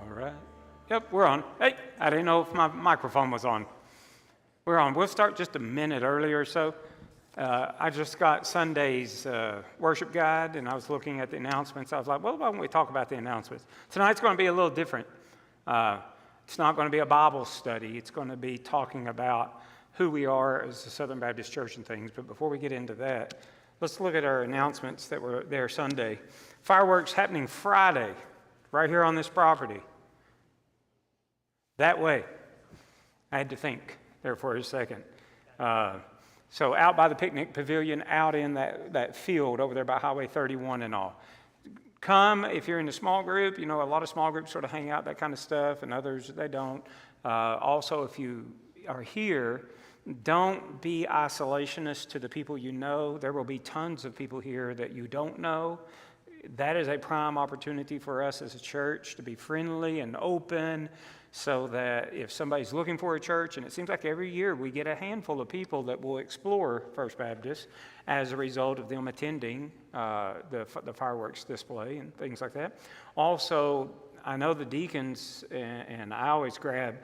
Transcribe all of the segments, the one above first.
All right. Yep, we're on. Hey, I didn't know if my microphone was on. We're on. We'll start just a minute early or so. I just got Sunday's worship guide, and I was looking at the announcements. I was like, well, why don't we talk about the announcements? Tonight's going to be a little different. It's not going to be a Bible study. It's going to be talking about who we are as the Southern Baptist Church and things. But before we get into that, let's look at our announcements that were there Sunday. Fireworks happening Friday, right here on this property. That way. I had to think there for a second. So out by the picnic pavilion, out in that field over there by Highway 31 and all. Come if you're in a small group. You know, a lot of small groups sort of hang out, that kind of stuff, and others, they don't. Also, if you are here, don't be isolationist to the people you know. There will be tons of people here that you don't know. That is a prime opportunity for us as a church to be friendly and open, so that if somebody's looking for a church, and it seems like every year we get a handful of people that will explore First Baptist as a result of them attending the fireworks display and things like that. Also, I know the deacons, and I always grab,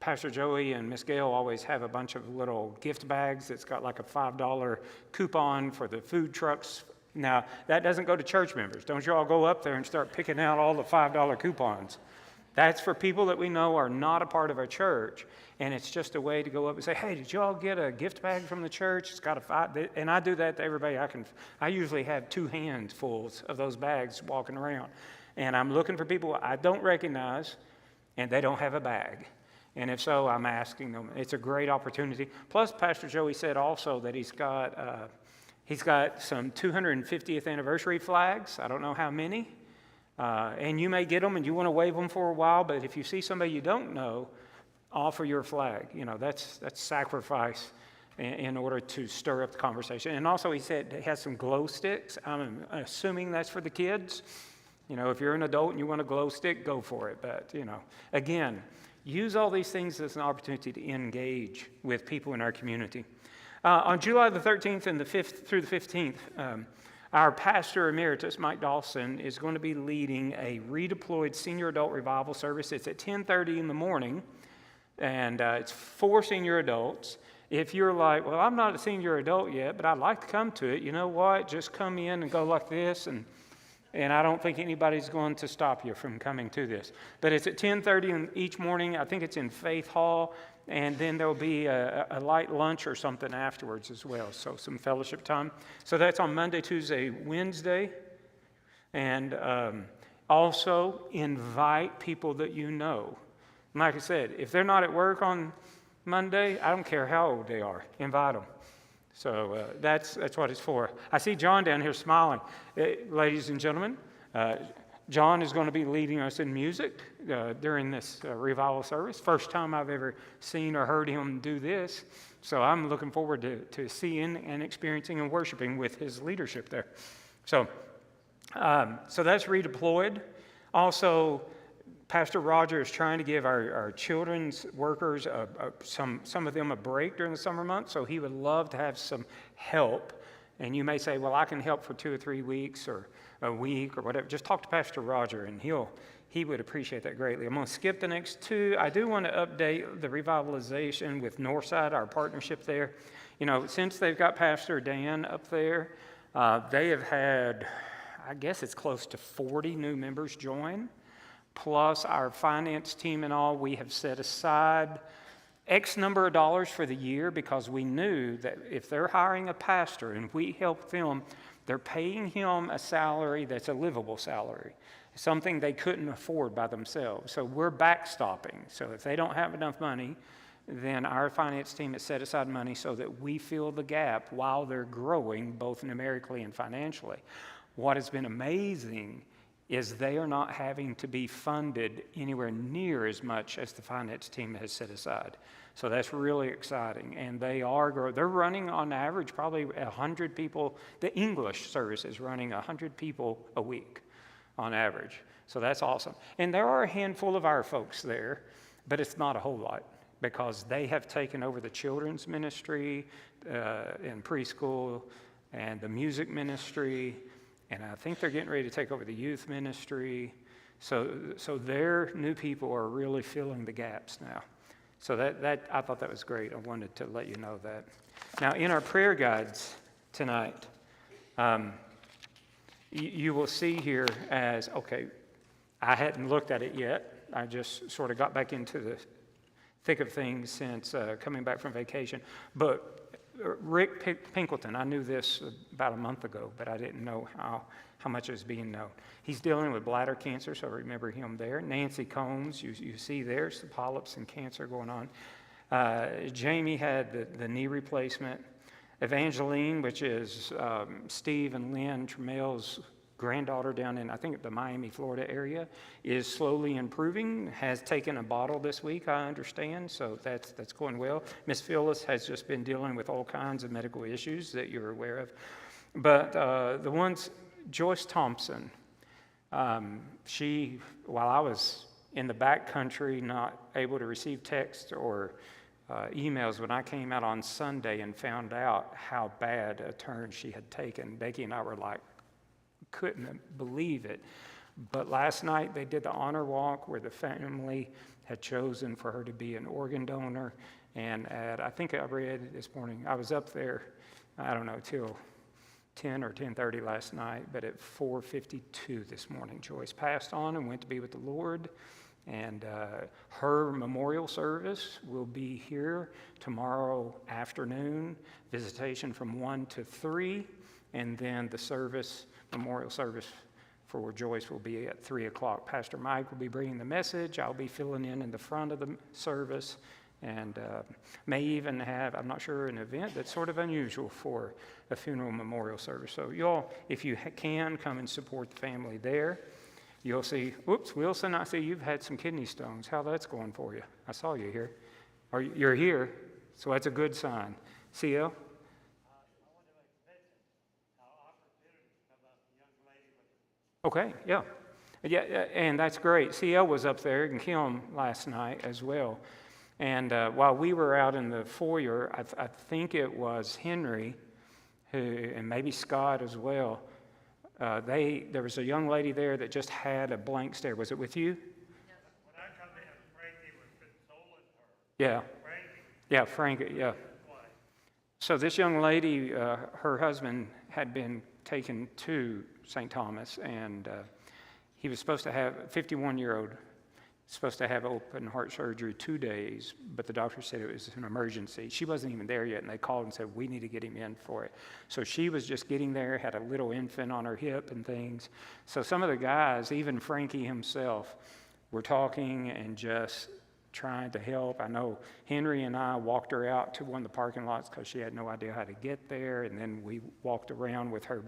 Pastor Joey and Miss Gail always have a bunch of little gift bags that's got like a $5 coupon for the food trucks. Now, that doesn't go to church members. Don't you all go up there and start picking out all the $5 coupons. That's for people that we know are not a part of our church, and it's just a way to go up and say, hey, did you all get a gift bag from the church? It's got a $5, and I do that to everybody. I usually have 2 handfuls of those bags walking around, and I'm looking for people I don't recognize, and they don't have a bag. And if so, I'm asking them. It's a great opportunity. Plus, Pastor Joey said also that he's got some 250th anniversary flags. I don't know how many. And you may get them and you want to wave them for a while, but if you see somebody you don't know, offer your flag. You know, that's sacrifice in order to stir up the conversation. And also he said he has some glow sticks. I'm assuming that's for the kids. You know, if you're an adult and you want a glow stick, go for it. But, you know, again, use all these things as an opportunity to engage with people in our community. On July the 13th and the 5th through the 15th, our pastor emeritus, Mike Dawson, is going to be leading a redeployed senior adult revival service. It's at 10:30 in the morning, and it's for senior adults. If you're like, well, I'm not a senior adult yet, but I'd like to come to it, you know what? Just come in and go like this, and I don't think anybody's going to stop you from coming to this. But it's at 10:30 each morning. I think it's in Faith Hall. And then there'll be a light lunch or something afterwards as well, so some fellowship time. So that's on Monday, Tuesday, Wednesday. And also invite people that you know. Like I said, if they're not at work on Monday, I don't care how old they are, invite them. So that's what it's for. I see John down here smiling. Ladies and gentlemen, John is going to be leading us in music during this revival service. First time I've ever seen or heard him do this. So I'm looking forward to seeing and experiencing and worshiping with his leadership there. So that's redeployed. Also, Pastor Roger is trying to give our children's workers, some of them, a break during the summer months. So he would love to have some help. And you may say, well, I can help for 2 or 3 weeks or a week or whatever. Just talk to Pastor Roger, and he would appreciate that greatly. I'm going to skip the next 2. I do want to update the revitalization with Northside, our partnership there. You know, since they've got Pastor Dan up there, they have had, I guess it's close to 40 new members join, plus our finance team and all. We have set aside X number of dollars for the year because we knew that if they're hiring a pastor and we help them, they're paying him a salary that's a livable salary, something they couldn't afford by themselves. So we're backstopping. So if they don't have enough money, then our finance team has set aside money so that we fill the gap while they're growing, both numerically and financially. What has been amazing is they are not having to be funded anywhere near as much as the finance team has set aside. So that's really exciting. And they are growing. They're running on average probably 100 people. The English service is running 100 people a week on average. So that's awesome. And there are a handful of our folks there, but it's not a whole lot because they have taken over the children's ministry and preschool and the music ministry. And I think they're getting ready to take over the youth ministry. So their new people are really filling the gaps now. So that I thought that was great. I wanted to let you know that. Now, in our prayer guides tonight, you will see here as, okay, I hadn't looked at it yet. I just sort of got back into the thick of things since coming back from vacation. But Rick Pinkleton, I knew this about a month ago, but I didn't know how much is being known. He's dealing with bladder cancer, so remember him there. Nancy Combs, you see there's the polyps and cancer going on. Jamie had the knee replacement. Evangeline, which is Steve and Lynn Tramel's granddaughter down in, I think, the Miami, Florida area, is slowly improving, has taken a bottle this week, I understand, so that's going well. Miss Phyllis has just been dealing with all kinds of medical issues that you're aware of. But the ones, Joyce Thompson, she, while I was in the back country, not able to receive text or emails, when I came out on Sunday and found out how bad a turn she had taken, Becky and I were like, couldn't believe it. But last night they did the honor walk where the family had chosen for her to be an organ donor. And I think I read this morning, I was up there, I don't know, till 10 or 10:30 last night, but at 4:52 this morning, Joyce passed on and went to be with the Lord. And her memorial service will be here tomorrow afternoon, visitation from 1 to 3, and then the memorial service for Joyce will be at 3 o'clock. Pastor Mike will be bringing the message. I'll be filling in the front of the service, and may even have, I'm not sure, an event that's sort of unusual for a funeral memorial service. So y'all, if you can, come and support the family there. You'll see, whoops, Wilson, I see you've had some kidney stones. How that's going for you? I saw you here. You're here, so that's a good sign. CL? Okay, yeah. Yeah, and that's great. CL was up there, and Kim last night as well. And while we were out in the foyer, I think it was Henry, and maybe Scott as well, there was a young lady there that just had a blank stare. Was it with you? Yes. When I come in, Frankie was consoling her. Yeah. Frankie, yeah. So this young lady, her husband had been taken to St. Thomas, and he was supposed to have, 51-year-old, supposed to have open heart surgery 2 days, but the doctor said it was an emergency. She wasn't even there yet, and they called and said, we need to get him in for it. So she was just getting there, had a little infant on her hip and things. So some of the guys, even Frankie himself, were talking and just trying to help. I know Henry and I walked her out to one of the parking lots because she had no idea how to get there, and then we walked around with her.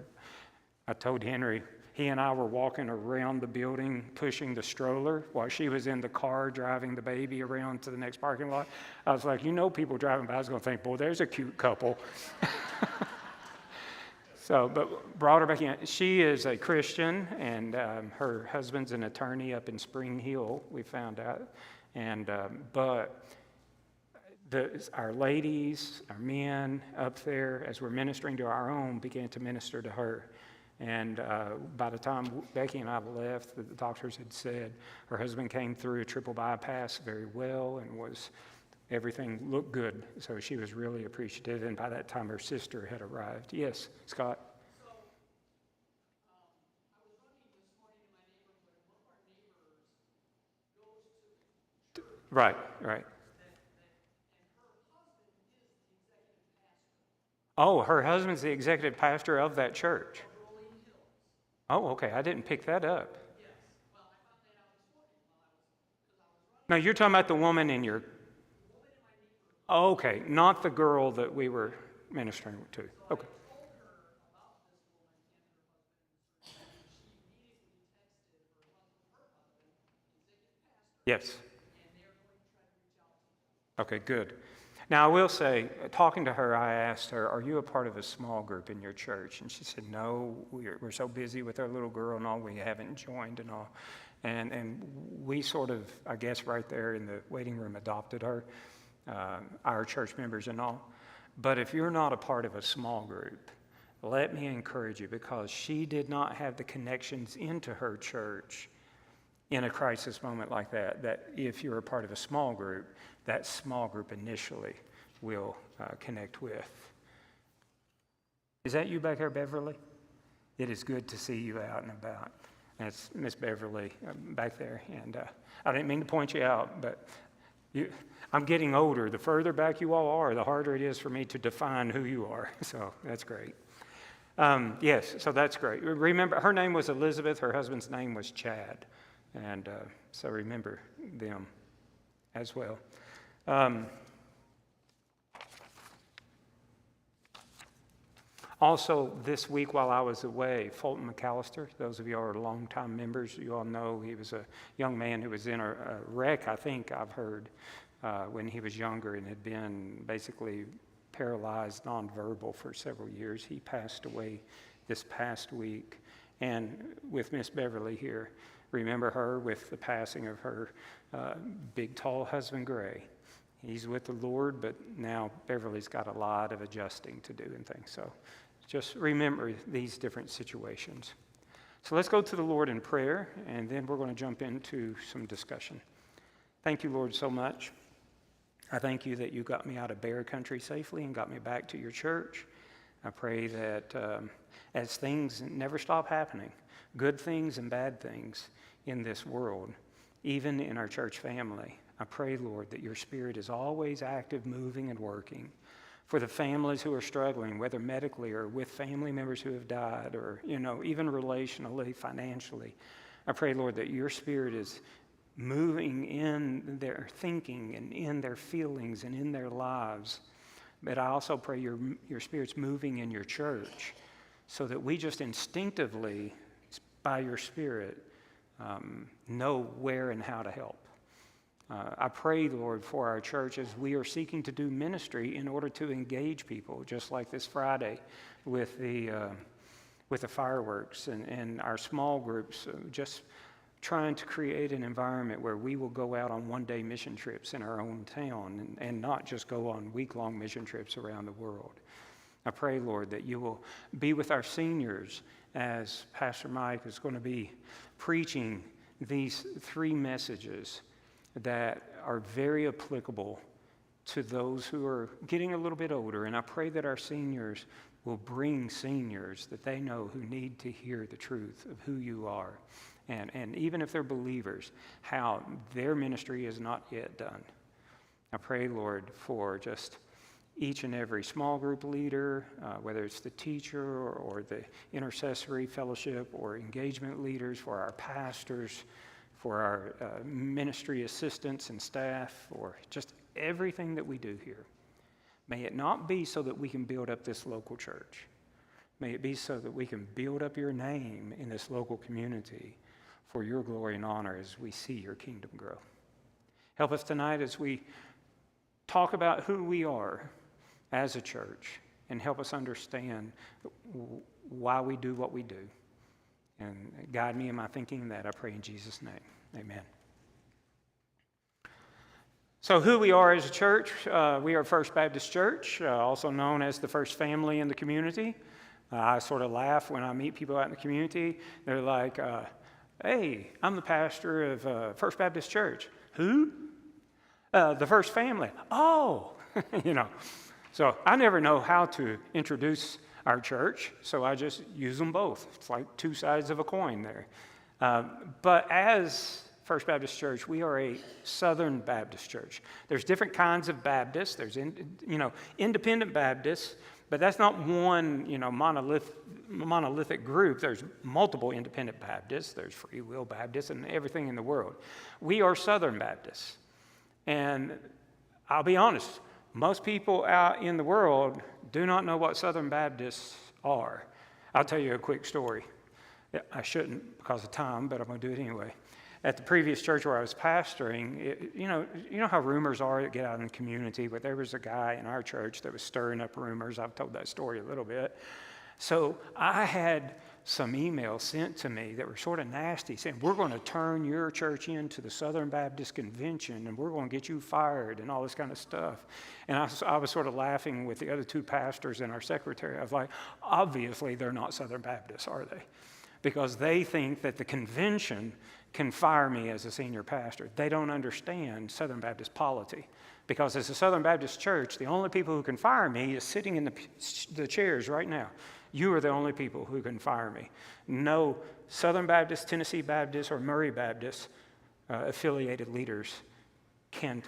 I told Henry, he and I were walking around the building pushing the stroller while she was in the car driving the baby around to the next parking lot. I was like, people driving by, I was going to think, boy, there's a cute couple. So, but brought her back in. She is a Christian, and her husband's an attorney up in Spring Hill, we found out. And but our ladies, our men up there, as we're ministering to our own, began to minister to her. And by the time Becky and I left, the doctors had said her husband came through a triple bypass very well, and everything looked good. So she was really appreciative. And by that time, her sister had arrived. Yes, Scott. So, I was running this morning in my neighborhood, and one of our neighbors goes to the church. Right. And her husband is the executive pastor. Oh, her husband's the executive pastor of that church. Rolling Hills. Oh, okay. I didn't pick that up. Yes. Well, I found that out this morning because I was running. No, you're talking about the woman in your. The woman in my neighborhood. Oh, okay, not the girl that we were ministering to. Okay. I told her about this woman and her husband, and she immediately texted her husband, executive pastor. Yes. And they're going to try to reach out to him. Okay, good. Now, I will say, talking to her, I asked her, are you a part of a small group in your church? And she said, no, we're so busy with our little girl and all, we haven't joined and all. And we sort of, I guess, right there in the waiting room adopted her, our church members and all. But if you're not a part of a small group, let me encourage you, because she did not have the connections into her church in a crisis moment like that, that if you're a part of a small group, that small group initially will connect with. Is that you back there, Beverly? It is good to see you out and about. And it's Miss Beverly back there. And I didn't mean to point you out, but I'm getting older. The further back you all are, the harder it is for me to define who you are. So that's great. Yes, so that's great. Remember, her name was Elizabeth. Her husband's name was Chad. And so remember them as well. Also, this week while I was away, Fulton McAllister, those of you who are longtime members, you all know he was a young man who was in a wreck, I think I've heard, when he was younger and had been basically paralyzed, nonverbal for several years. He passed away this past week. And with Miss Beverly here, remember her with the passing of her big, tall husband, Gray. He's with the Lord, but now Beverly's got a lot of adjusting to do and things. So just remember these different situations. So let's go to the Lord in prayer, and then we're going to jump into some discussion. Thank you, Lord, so much. I thank you that you got me out of bear country safely and got me back to your church. I pray that as things never stop happening, good things and bad things in this world, even in our church family, I pray, Lord, that your Spirit is always active, moving, and working. For the families who are struggling, whether medically or with family members who have died or, even relationally, financially, I pray, Lord, that your Spirit is moving in their thinking and in their feelings and in their lives. But I also pray your Spirit's moving in your church so that we just instinctively, by your Spirit, know where and how to help. I pray, Lord, for our church as we are seeking to do ministry in order to engage people, just like this Friday with the fireworks and our small groups, just trying to create an environment where we will go out on one-day mission trips in our own town and not just go on week-long mission trips around the world. I pray, Lord, that you will be with our seniors as Pastor Mike is going to be preaching these 3 messages that are very applicable to those who are getting a little bit older. And I pray that our seniors will bring seniors that they know who need to hear the truth of who you are. And even if they're believers, how their ministry is not yet done. I pray, Lord, for just each and every small group leader, whether it's the teacher or the intercessory fellowship or engagement leaders, for our pastors, for our ministry assistants and staff, for just everything that we do here. May it not be so that we can build up this local church. May it be so that we can build up your name in this local community for your glory and honor as we see your kingdom grow. Help us tonight as we talk about who we are as a church, and help us understand why we do what we do. And guide me in my thinking in that, I pray in Jesus' name. Amen. So who we are as a church, we are First Baptist Church, also known as the first family in the community. I sort of laugh when I meet people out in the community. They're like, hey, I'm the pastor of First Baptist Church. Who? The first family. Oh, So I never know how to introduce our church, so I just use them both. It's like 2 sides of a coin there. But as First Baptist Church, we are a Southern Baptist church. There's different kinds of Baptists. There's independent Baptists, but that's not one monolithic group. There's multiple independent Baptists. There's Free Will Baptists and everything in the world. We are Southern Baptists, and I'll be honest. Most people out in the world do not know what Southern Baptists are. I'll tell you a quick story. I shouldn't because of time, but I'm going to do it anyway. At the previous church where I was pastoring, you know how rumors are that get out in the community, but there was a guy in our church that was stirring up rumors. I've told that story a little bit. So I had some emails sent to me that were sort of nasty, saying, we're going to turn your church into the Southern Baptist Convention, and we're going to get you fired, and all this kind of stuff. And I was sort of laughing with the other 2 pastors and our secretary. I was like, obviously they're not Southern Baptists, are they? because they think that the convention can fire me as a senior pastor. They don't understand Southern Baptist polity. Because as a Southern Baptist church, the only people who can fire me is sitting in the chairs right now. You are the only people who can fire me. No Southern Baptist, Tennessee Baptist, or Murray Baptist affiliated leaders can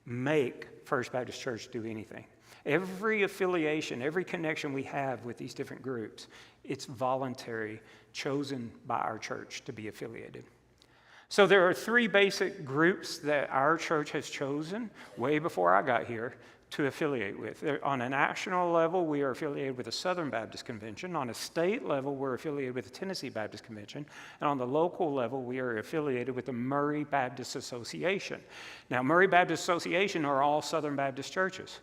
make First Baptist Church do anything. Every affiliation, every connection we have with these different groups, it's voluntary, chosen by our church to be affiliated. So there are three basic groups that our church has chosen way before I got here to affiliate with. On a national level, we are affiliated with the Southern Baptist Convention. On a state level, we're affiliated with the Tennessee Baptist Convention. And on the local level, we are affiliated with the Murray Baptist Association. Now, Murray Baptist Association are all Southern Baptist churches.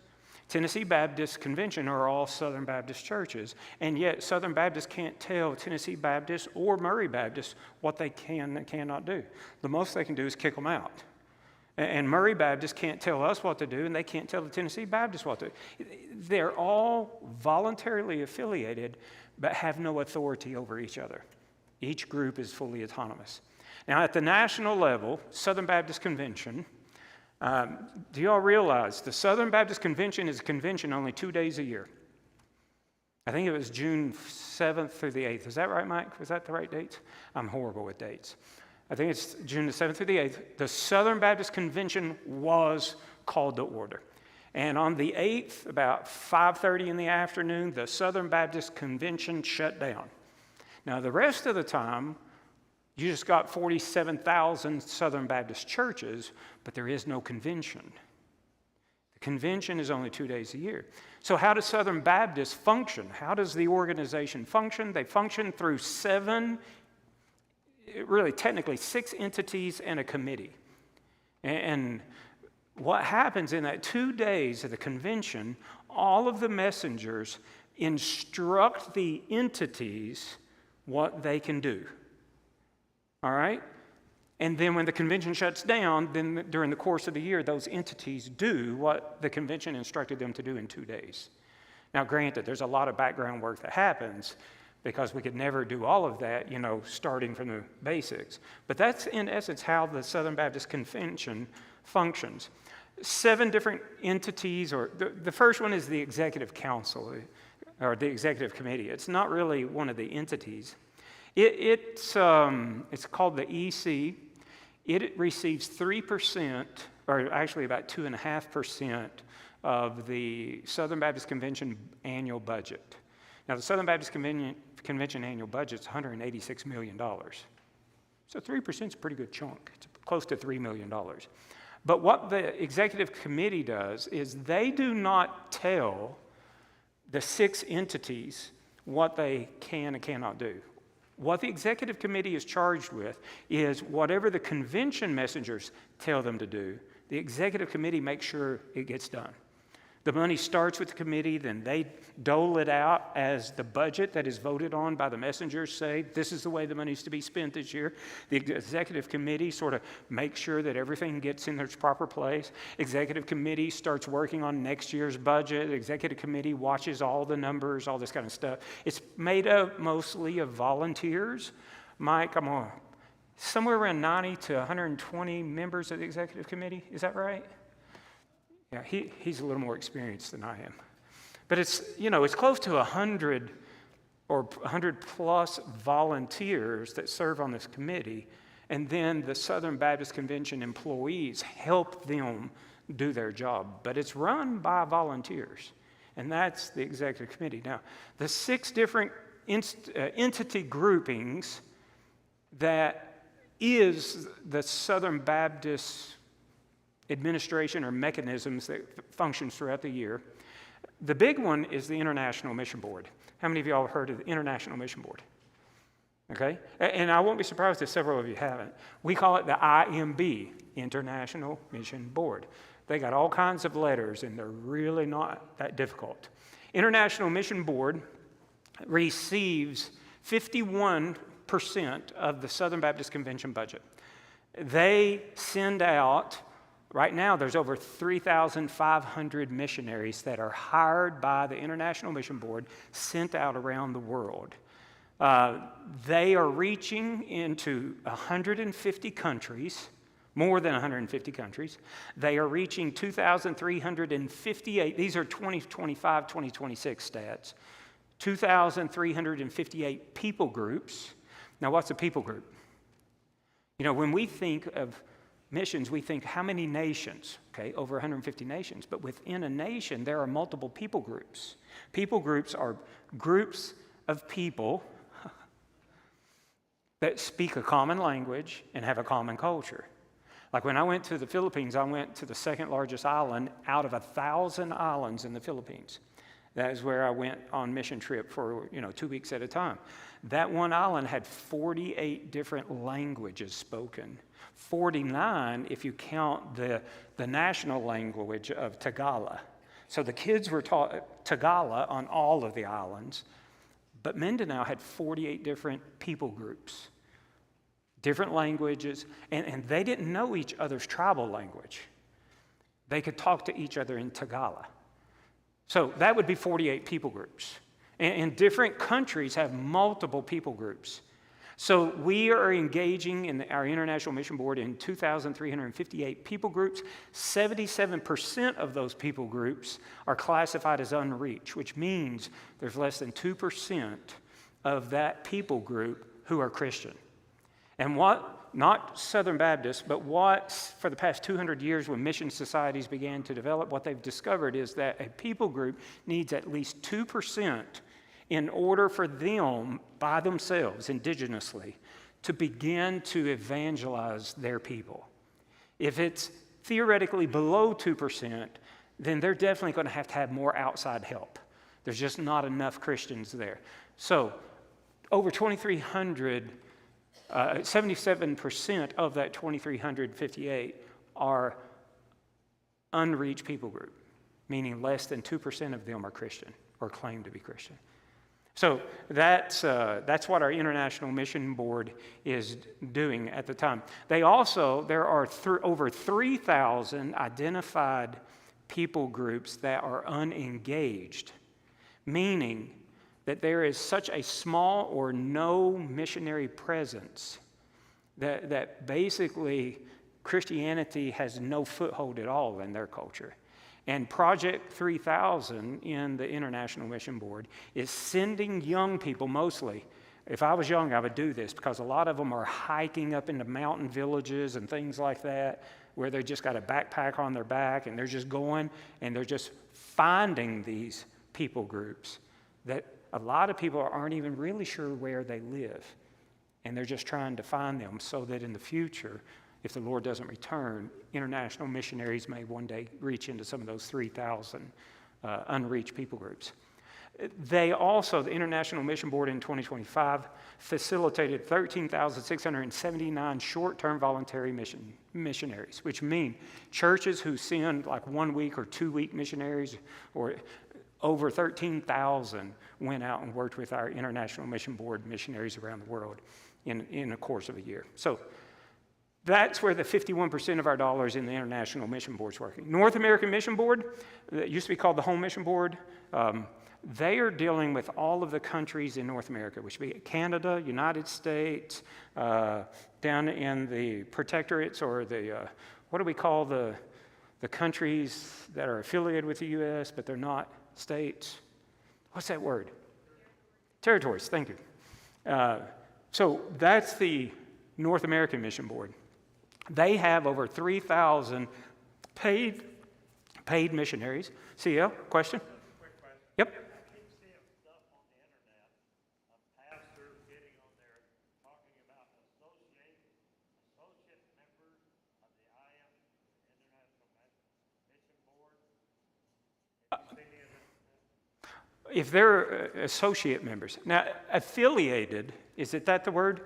Tennessee Baptist Convention are all Southern Baptist churches, and yet Southern Baptists can't tell Tennessee Baptists or Murray Baptists what they can and cannot do. The most they can do is kick them out. And Murray Baptists can't tell us what to do, and they can't tell the Tennessee Baptists what to do. They're all voluntarily affiliated, but have no authority over each other. Each group is fully autonomous. Now, at the national level, Southern Baptist Convention, do you all realize the Southern Baptist Convention is a convention only 2 days a year? I think it was June 7th through the 8th. Is that right, Mike? Was that the right dates? I'm horrible with dates. I think it's June the 7th through the 8th. The Southern Baptist Convention was called to order. And on the 8th, about 5:30 in the afternoon, the Southern Baptist Convention shut down. Now, the rest of the time, you just got 47,000 Southern Baptist churches, but there is no convention. The convention is only 2 days a year. So how does Southern Baptists function? How does the organization function? They function through technically six entities and a committee. And what happens in that 2 days of the convention, all of the messengers instruct the entities what they can do. All right? And then when the convention shuts down, then during the course of the year, those entities do what the convention instructed them to do in 2 days. Now, granted, there's a lot of background work that happens because we could never do all of that, starting from the basics. But that's, in essence, how the Southern Baptist Convention functions. 7 different entities, or the first one is the Executive Council, or the Executive Committee. It's not really one of the entities. It's called the EC. It receives 3%, or actually about 2.5% of the Southern Baptist Convention annual budget. Now, the Southern Baptist Convention annual budget is $186 million. So 3% is a pretty good chunk. It's close to $3 million. But what the Executive Committee does is they do not tell the 6 entities what they can and cannot do. What the Executive Committee is charged with is whatever the convention messengers tell them to do, the Executive Committee makes sure it gets done. The money starts with the committee, then they dole it out as the budget that is voted on by the messengers say, this is the way the money is to be spent this year. The Executive Committee sort of makes sure that everything gets in its proper place. Executive Committee starts working on next year's budget. The Executive Committee watches all the numbers, all this kind of stuff. It's made up mostly of volunteers. Mike, somewhere around 90 to 120 members of the Executive Committee. Is that right? Yeah, he's a little more experienced than I am. But it's close to 100 or 100 plus volunteers that serve on this committee, and then the Southern Baptist Convention employees help them do their job. But it's run by volunteers, and that's the Executive Committee. Now, the 6 different entity groupings that is the Southern Baptist administration or mechanisms that functions throughout the year. The big one is the International Mission Board. How many of y'all have heard of the International Mission Board? Okay? And I won't be surprised if several of you haven't. We call it the IMB, International Mission Board. They got all kinds of letters, and they're really not that difficult. International Mission Board receives 51% of the Southern Baptist Convention budget. They send out, right now there's over 3,500 missionaries that are hired by the International Mission Board, sent out around the world. They are reaching into 150 countries, more than 150 countries. They are reaching 2,358, these are 2025, 2026 stats, 2,358 people groups. Now, what's a people group? You know, when we think of missions, we think how many nations? Okay, over 150 nations. But within a nation, there are multiple people groups. People groups are groups of people that speak a common language and have a common culture. Like when I went to the Philippines, I went to the second largest island out of 1,000 islands in the Philippines. That is where I went on mission trip for 2 weeks at a time. That one island had 48 different languages spoken. 49 if you count the national language of Tagalog. So the kids were taught Tagalog on all of the islands, but Mindanao had 48 different people groups, different languages, and they didn't know each other's tribal language. They could talk to each other in Tagalog. So that would be 48 people groups. And different countries have multiple people groups. So we are engaging in our International Mission Board in 2,358 people groups. 77% of those people groups are classified as unreached, which means there's less than 2% of that people group who are Christian. And not Southern Baptists, but for the past 200 years when mission societies began to develop, what they've discovered is that a people group needs at least 2% in order for them, by themselves, indigenously, to begin to evangelize their people. If it's theoretically below 2%, then they're definitely going to have more outside help. There's just not enough Christians there. So, over 2,300, 77% of that 2,358 are unreached people group, meaning less than 2% of them are Christian or claim to be Christian. So that's what our International Mission Board is doing at the time. There are over 3,000 identified people groups that are unengaged, meaning that there is such a small or no missionary presence that basically Christianity has no foothold at all in their culture. And Project 3000 in the International Mission Board is sending young people mostly. If I was young, I would do this because a lot of them are hiking up into mountain villages and things like that where they just got a backpack on their back and they're just going and they're just finding these people groups that a lot of people aren't even really sure where they live. And they're just trying to find them so that in the future, if the Lord doesn't return, international missionaries may one day reach into some of those 3,000 unreached people groups. They also, the International Mission Board in 2025, facilitated 13,679 short-term voluntary missionaries, which mean churches who send like 1 week or 2 week missionaries, or over 13,000 went out and worked with our International Mission Board missionaries around the world in the course of a year. So that's where the 51% of our dollars in the International Mission Board is working. North American Mission Board, that used to be called the Home Mission Board, they are dealing with all of the countries in North America, which would be Canada, United States, down in the protectorates, or the, what do we call the countries that are affiliated with the U.S., but they're not states? What's that word? Territories, thank you. So that's the North American Mission Board. They have over 3,000 paid missionaries. CL, question? Quick question. Yep. I keep seeing stuff on the internet of pastors getting on there talking about associate members of the IM, International Mission Board. Have you seen any of this? If they're associate members. Now, affiliated, is that the word?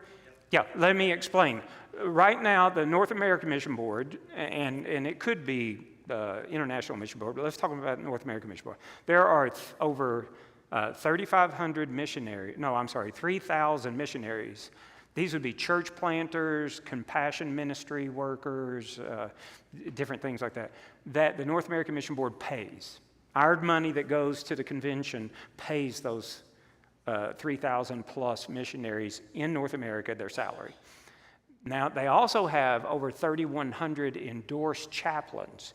Yeah, let me explain. Right now, the North American Mission Board, and it could be the International Mission Board, but let's talk about the North American Mission Board. There are over 3,000 missionaries. These would be church planters, compassion ministry workers, different things like that the North American Mission Board pays. Our money that goes to the convention pays those 3,000 plus missionaries in North America their salary. Now, they also have over 3,100 endorsed chaplains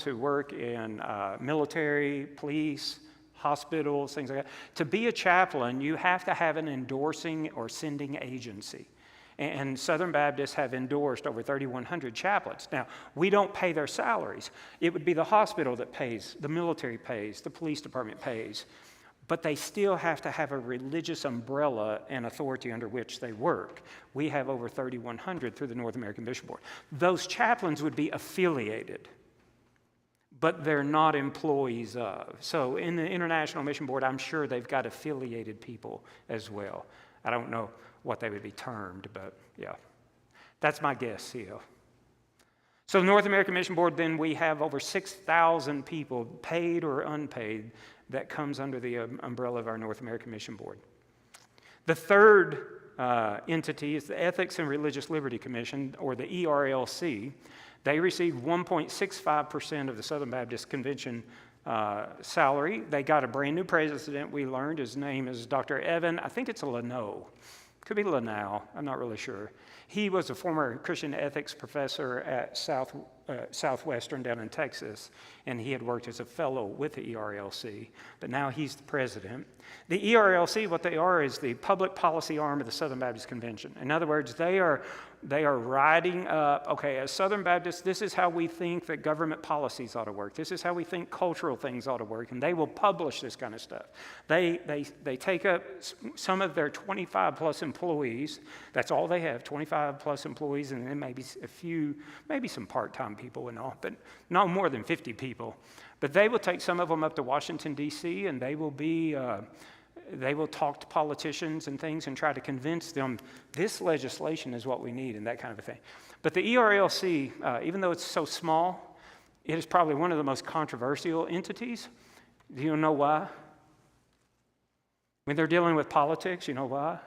who work in military, police, hospitals, things like that. To be a chaplain, you have to have an endorsing or sending agency. And Southern Baptists have endorsed over 3,100 chaplains. Now, we don't pay their salaries. It would be the hospital that pays, the military pays, the police department pays. But they still have to have a religious umbrella and authority under which they work. We have over 3,100 through the North American Mission Board. Those chaplains would be affiliated, but they're not employees of. So in the International Mission Board, I'm sure they've got affiliated people as well. I don't know what they would be termed, but yeah. That's my guess, CEO. So North American Mission Board, then we have over 6,000 people, paid or unpaid, that comes under the umbrella of our North American Mission Board. The third entity is the Ethics and Religious Liberty Commission, or the ERLC. They receive 1.65% of the Southern Baptist Convention salary. They got a brand new president, we learned. His name is Dr. Evan, I think it's a Lanoe. Could be Lanau, I'm not really sure. He was a former Christian ethics professor at Southwestern down in Texas, and he had worked as a fellow with the ERLC, but now he's the president. The ERLC, what they are, is the public policy arm of the Southern Baptist Convention. In other words, they are writing up, okay, as Southern Baptists, this is how we think that government policies ought to work. This is how we think cultural things ought to work, and they will publish this kind of stuff. They take up some of their 25 plus employees. That's all they have, 25 plus employees, and then maybe a few, maybe some part-time people and all, but no more than 50 people. But they will take some of them up to Washington, D.C., and they will talk to politicians and things and try to convince them this legislation is what we need and that kind of a thing. But the ERLC, even though it's so small, it is probably one of the most controversial entities. Do you know why? When they're dealing with politics, you know why?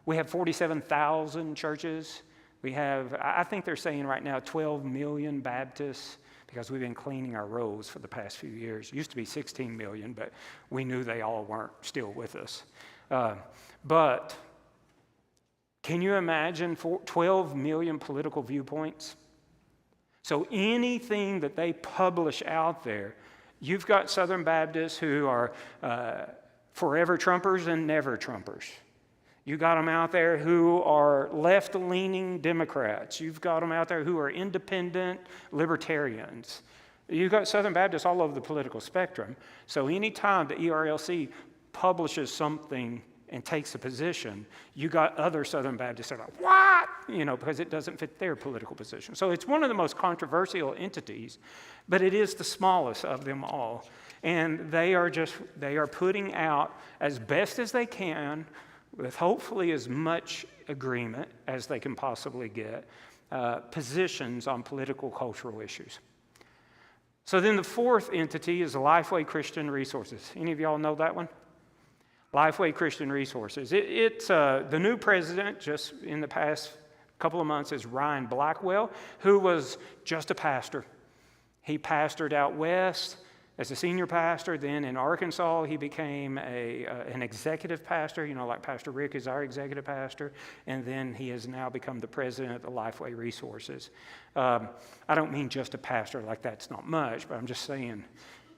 We have 47,000 churches. We have, I think they're saying right now, 12 million Baptists, because we've been cleaning our rolls for the past few years. It used to be 16 million, but we knew they all weren't still with us. But can you imagine 12 million political viewpoints? So anything that they publish out there, you've got Southern Baptists who are forever Trumpers and never Trumpers. You got them out there who are left-leaning Democrats. You've got them out there who are independent libertarians. You've got Southern Baptists all over the political spectrum. So anytime the ERLC publishes something and takes a position, you got other Southern Baptists that are like, what? You know, because it doesn't fit their political position. So it's one of the most controversial entities, but it is the smallest of them all. And they are putting out as best as they can, with hopefully as much agreement as they can possibly get, positions on political, cultural issues. So then the fourth entity is Lifeway Christian Resources. Any of y'all know that one? Lifeway Christian Resources. It's the new president just in the past couple of months is Ryan Blackwell, who was just a pastor. He pastored out west as a senior pastor. Then in Arkansas, he became an executive pastor, you know, like Pastor Rick is our executive pastor. And then he has now become the president of the Lifeway Resources. I don't mean just a pastor, like that's not much, but I'm just saying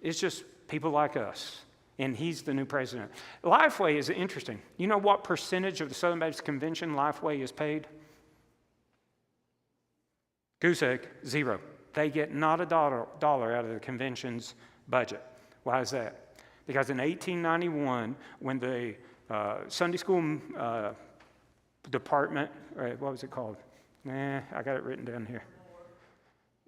it's just people like us. And he's the new president. Lifeway is interesting. You know what percentage of the Southern Baptist Convention Lifeway is paid? Goose egg, zero. They get not a dollar out of the convention's budget. Why is that? Because in 1891, when the Sunday school department, what was it called? I got it written down here.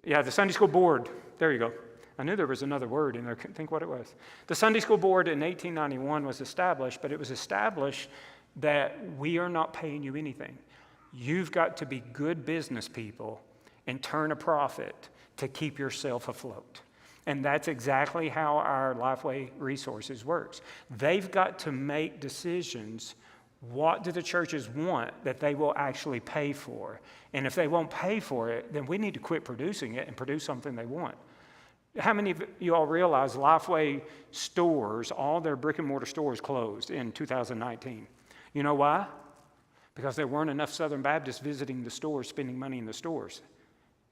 Yeah, the Sunday school board. There you go. I knew there was another word in there. I couldn't think what it was. The Sunday school board in 1891 was established, but it was established that we are not paying you anything. You've got to be good business people and turn a profit to keep yourself afloat. And that's exactly how our Lifeway Resources works. They've got to make decisions. What do the churches want that they will actually pay for? And if they won't pay for it, then we need to quit producing it and produce something they want. How many of you all realize Lifeway stores, all their brick and mortar stores closed in 2019? You know why? Because there weren't enough Southern Baptists visiting the stores, spending money in the stores.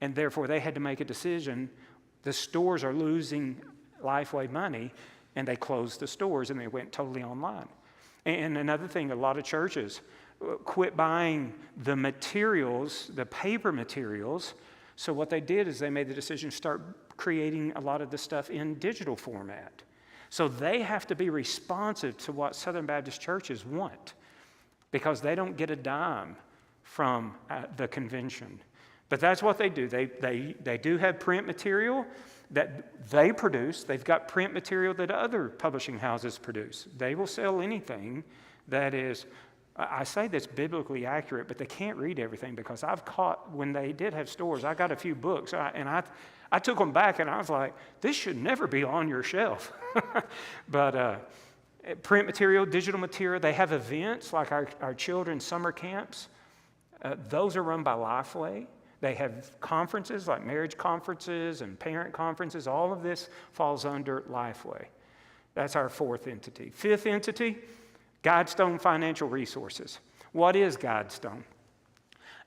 And therefore, they had to make a decision. The stores are losing Lifeway money, and they closed the stores, and they went totally online. And another thing, a lot of churches quit buying the materials, the paper materials. So what they did is they made the decision to start creating a lot of the stuff in digital format. So they have to be responsive to what Southern Baptist churches want, because they don't get a dime from the convention. But that's what they do. They do have print material that they produce. They've got print material that other publishing houses produce. They will sell anything that is, I say that's biblically accurate, but they can't read everything, because I've caught, when they did have stores, I got a few books, and I took them back, and I was like, this should never be on your shelf. But print material, digital material, they have events like our children's summer camps. Those are run by Lifeway. They have conferences like marriage conferences and parent conferences. All of this falls under Lifeway. That's our fourth entity. Fifth entity, Guidestone Financial Resources. What is Guidestone?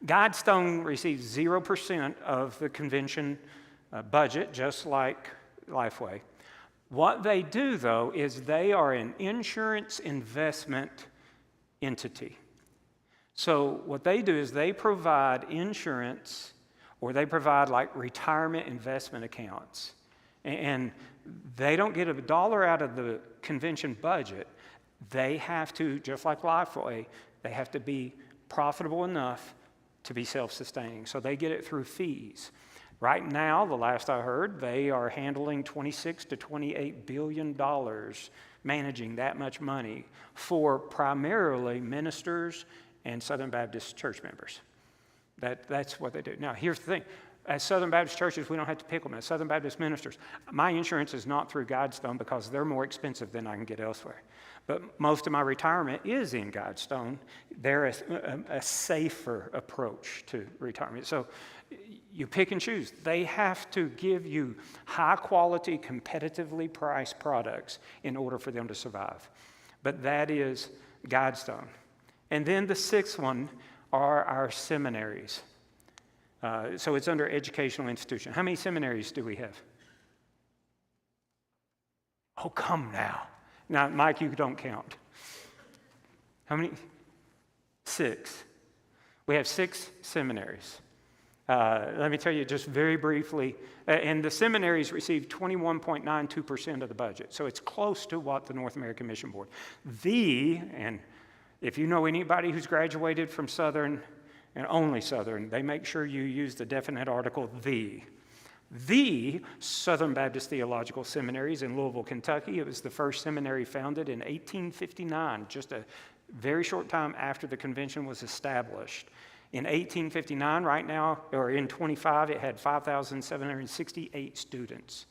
Guidestone receives 0% of the convention budget, just like Lifeway. What they do, though, is they are an insurance investment entity. So what they do is they provide insurance, or they provide like retirement investment accounts. And they don't get a dollar out of the convention budget. They have to, just like Lifeway, they have to be profitable enough to be self-sustaining. So they get it through fees. Right now, the last I heard, they are handling $26 to $28 billion, managing that much money for primarily ministers and Southern Baptist church members. That's what they do. Now, here's the thing. As Southern Baptist churches, we don't have to pick them. As Southern Baptist ministers, my insurance is not through Guidestone because they're more expensive than I can get elsewhere. But most of my retirement is in Guidestone. They're a safer approach to retirement. So you pick and choose. They have to give you high-quality, competitively priced products in order for them to survive. But that is Guidestone. And then the sixth one are our seminaries. So it's under educational institution. How many seminaries do we have? Oh, come now. Now, Mike, you don't count. How many? 6. We have 6 seminaries. Let me tell you just very briefly, and the seminaries receive 21.92% of the budget. So it's close to what the North American Mission Board. And if you know anybody who's graduated from Southern, and only Southern, they make sure you use the definite article, the. The Southern Baptist Theological Seminary is in Louisville, Kentucky. It was the first seminary founded in 1859, just a very short time after the convention was established. In 1859, right now, or in 25, it had 5,768 students.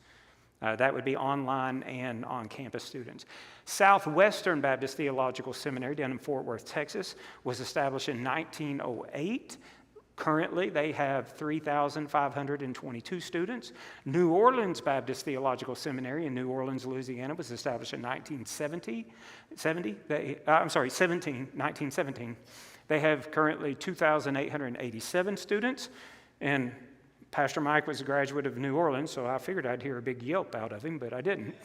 That would be online and on-campus students. Southwestern Baptist Theological Seminary down in Fort Worth, Texas, was established in 1908. Currently, they have 3,522 students. New Orleans Baptist Theological Seminary in New Orleans, Louisiana, was established in 1917. They have currently 2,887 students, and Pastor Mike was a graduate of New Orleans, so I figured I'd hear a big yelp out of him, but I didn't,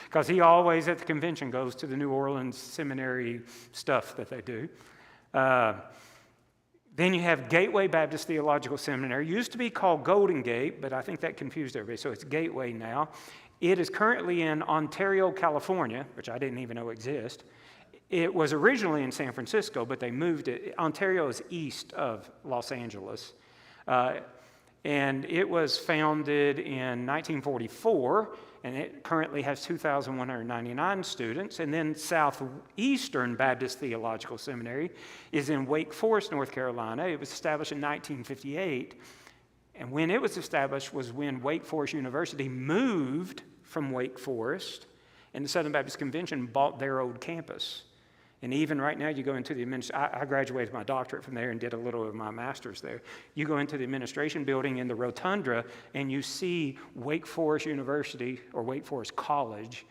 because he always at the convention goes to the New Orleans seminary stuff that they do. Then you have Gateway Baptist Theological Seminary. It used to be called Golden Gate, but I think that confused everybody, so it's Gateway now. It is currently in Ontario, California, which I didn't even know exists. It was originally in San Francisco, but they moved it. Ontario is east of Los Angeles. And it was founded in 1944, and it currently has 2,199 students. And then Southeastern Baptist Theological Seminary is in Wake Forest, North Carolina. It was established in 1958. And when it was established was when Wake Forest University moved from Wake Forest, and the Southern Baptist Convention bought their old campus. And even right now, you go into the I graduated my doctorate from there and did a little of my master's there. You go into the administration building in the rotunda, and you see Wake Forest University or Wake Forest College,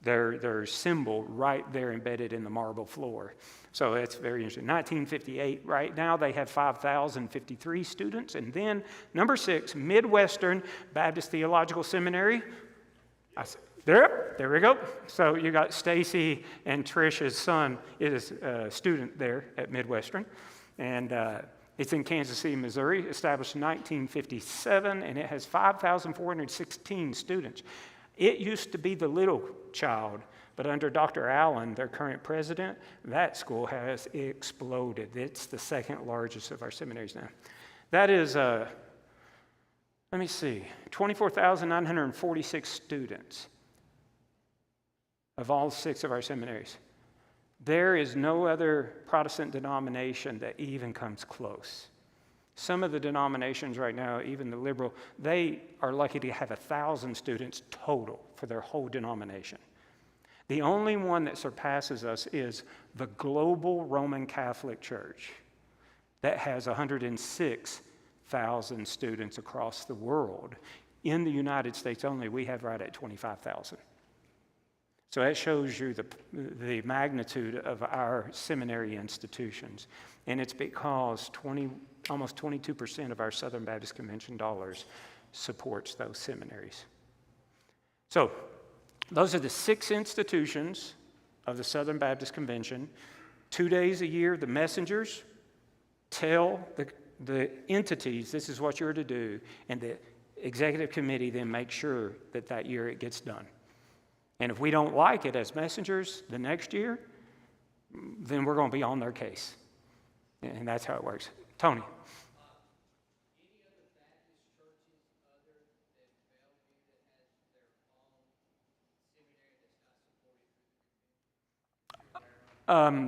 their symbol right there embedded in the marble floor. So that's very interesting. 1958, right now they have 5,053 students. And then number 6, Midwestern Baptist Theological Seminary. There we go. So you got Stacy and Trish's son is a student there at Midwestern. And it's in Kansas City, Missouri, established in 1957, and it has 5,416 students. It used to be the little child, but under Dr. Allen, their current president, that school has exploded. It's the second largest of our seminaries now. That is, 24,946 students of all 6 of our seminaries. There is no other Protestant denomination that even comes close. Some of the denominations right now, even the liberal, they are lucky to have 1,000 students total for their whole denomination. The only one that surpasses us is the Global Roman Catholic Church that has 106,000 students across the world. In the United States only, we have right at 25,000. So that shows you the magnitude of our seminary institutions. And it's because almost 22% of our Southern Baptist Convention dollars supports those seminaries. So those are the 6 institutions of the Southern Baptist Convention. 2 days a year, the messengers tell the entities, this is what you're to do, and the executive committee then makes sure that that year it gets done. And if we don't like it as messengers the next year, then we're going to be on their case. And that's how it works. Tony. Any other Baptist churches other than Bellevue that has their own seminary that's not supported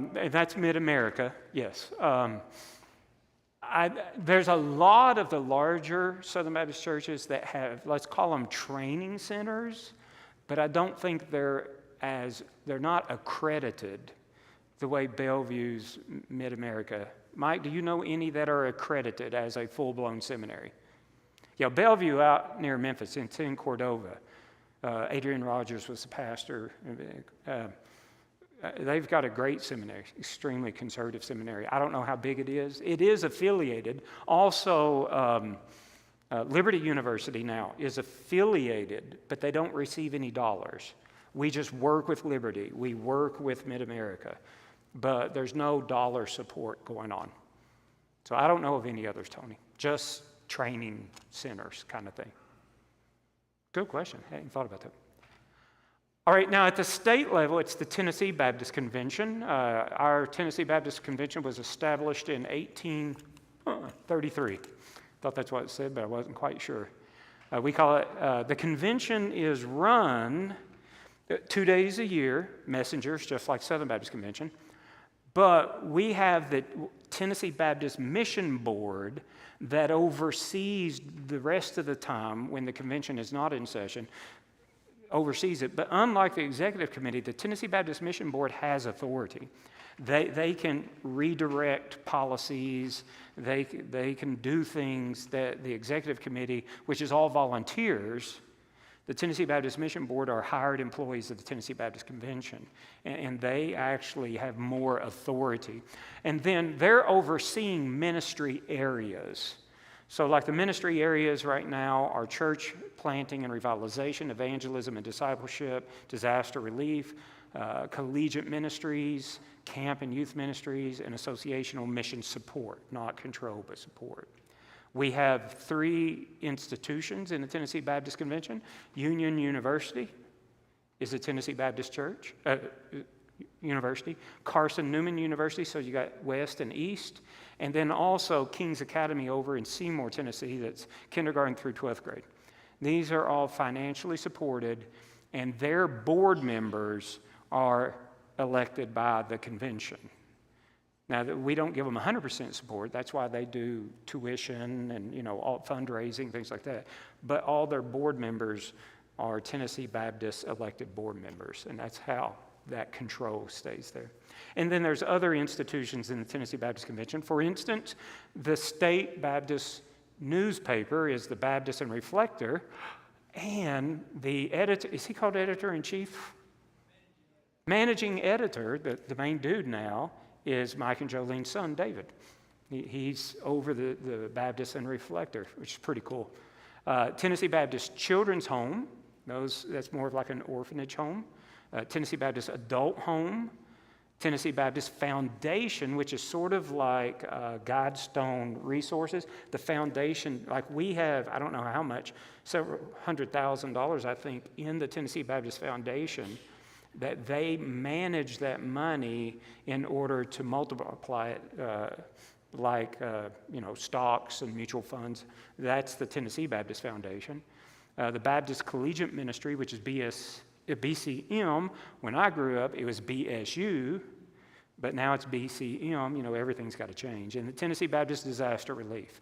through the That's Mid-America, yes. There's a lot of the larger Southern Baptist churches that have, let's call them training centers, but I don't think they're not accredited the way Bellevue's Mid-America. Mike, do you know any that are accredited as a full-blown seminary? Yeah, Bellevue out near Memphis, it's in Cordova. Adrian Rogers was the pastor. They've got a great seminary, extremely conservative seminary. I don't know how big it is. It is affiliated. Also, Liberty University now is affiliated, but they don't receive any dollars. We just work with Liberty. We work with Mid-America, but there's no dollar support going on. So I don't know of any others, Tony. Just training centers kind of thing. Good question. I hadn't thought about that. All right, now at the state level, it's the Tennessee Baptist Convention. Our Tennessee Baptist Convention was established in 1833. Thought that's what it said, but I wasn't quite sure. We call it, the convention is run 2 days a year, messengers, just like Southern Baptist Convention. But we have the Tennessee Baptist Mission Board that oversees the rest of the time when the convention is not in session, oversees it. But unlike the executive committee, the Tennessee Baptist Mission Board has authority. They can redirect policies. They can do things that the executive committee, which is all volunteers, the Tennessee Baptist Mission Board are hired employees of the Tennessee Baptist Convention, and they actually have more authority. And then they're overseeing ministry areas. So like the ministry areas right now are church planting and revitalization, evangelism and discipleship, disaster relief, collegiate ministries, camp and youth ministries, and associational mission support, not control, but support. We have 3 institutions in the Tennessee Baptist Convention. Union University is a Tennessee Baptist church, university. Carson Newman University, so you got West and East. And then also King's Academy over in Seymour, Tennessee, that's kindergarten through 12th grade. These are all financially supported, and their board members are elected by the convention. Now, we don't give them 100% support. That's why they do tuition and, all fundraising, things like that. But all their board members are Tennessee Baptist elected board members, and that's how that control stays there. And then there's other institutions in the Tennessee Baptist Convention. For instance, the state Baptist newspaper is the Baptist and Reflector, and the editor, is he called editor-in-chief? Managing editor, the main dude now, is Mike and Jolene's son, David. He's over the Baptist and Reflector, which is pretty cool. Tennessee Baptist Children's Home, that's more of like an orphanage home. Tennessee Baptist Adult Home. Tennessee Baptist Foundation, which is sort of like Guidestone Resources. The foundation, like we have, I don't know how much, several $100,000, I think, in the Tennessee Baptist Foundation, that they manage that money in order to multiply it, stocks and mutual funds. That's the Tennessee Baptist Foundation. The Baptist Collegiate Ministry, which is BCM. When I grew up, it was BSU, but now it's BCM. Everything's got to change. And the Tennessee Baptist Disaster Relief.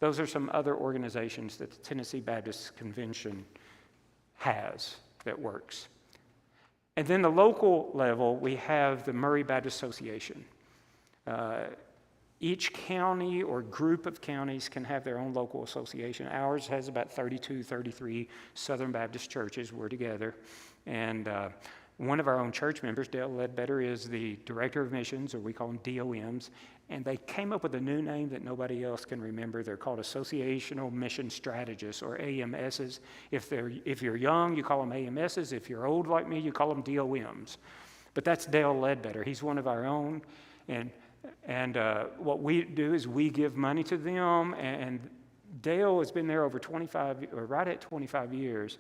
Those are some other organizations that the Tennessee Baptist Convention has that works. And then the local level, we have the Murray Baptist Association. Each county or group of counties can have their own local association. Ours has about 32, 33 Southern Baptist churches. We're together. And one of our own church members, Dale Ledbetter, is the Director of Missions, or we call them DOMs. And they came up with a new name that nobody else can remember. They're called Associational Mission Strategists, or AMSs. If you're young, you call them AMSs. If you're old like me, you call them DOMs. But that's Dale Ledbetter. He's one of our own. And what we do is we give money to them. And Dale has been there over 25, or right at 25 years.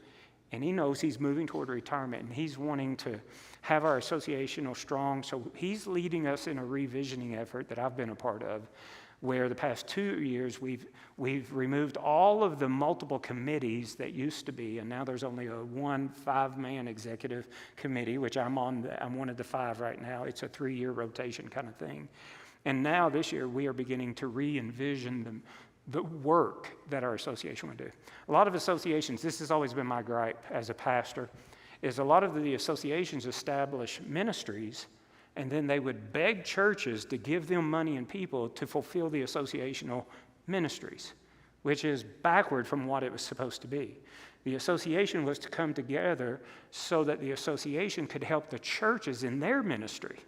And he knows he's moving toward retirement, and he's wanting to have our associational strong. So he's leading us in a revisioning effort that I've been a part of, where the past 2 years we've removed all of the multiple committees that used to be, and now there's only one 5-man executive committee, which I'm on. I'm one of the 5 right now. It's a 3-year rotation kind of thing. And now this year we are beginning to re-envision the work that our association would do. A lot of associations, this has always been my gripe as a pastor, is a lot of the associations establish ministries, and then they would beg churches to give them money and people to fulfill the associational ministries, which is backward from what it was supposed to be. The association was to come together so that the association could help the churches in their ministry,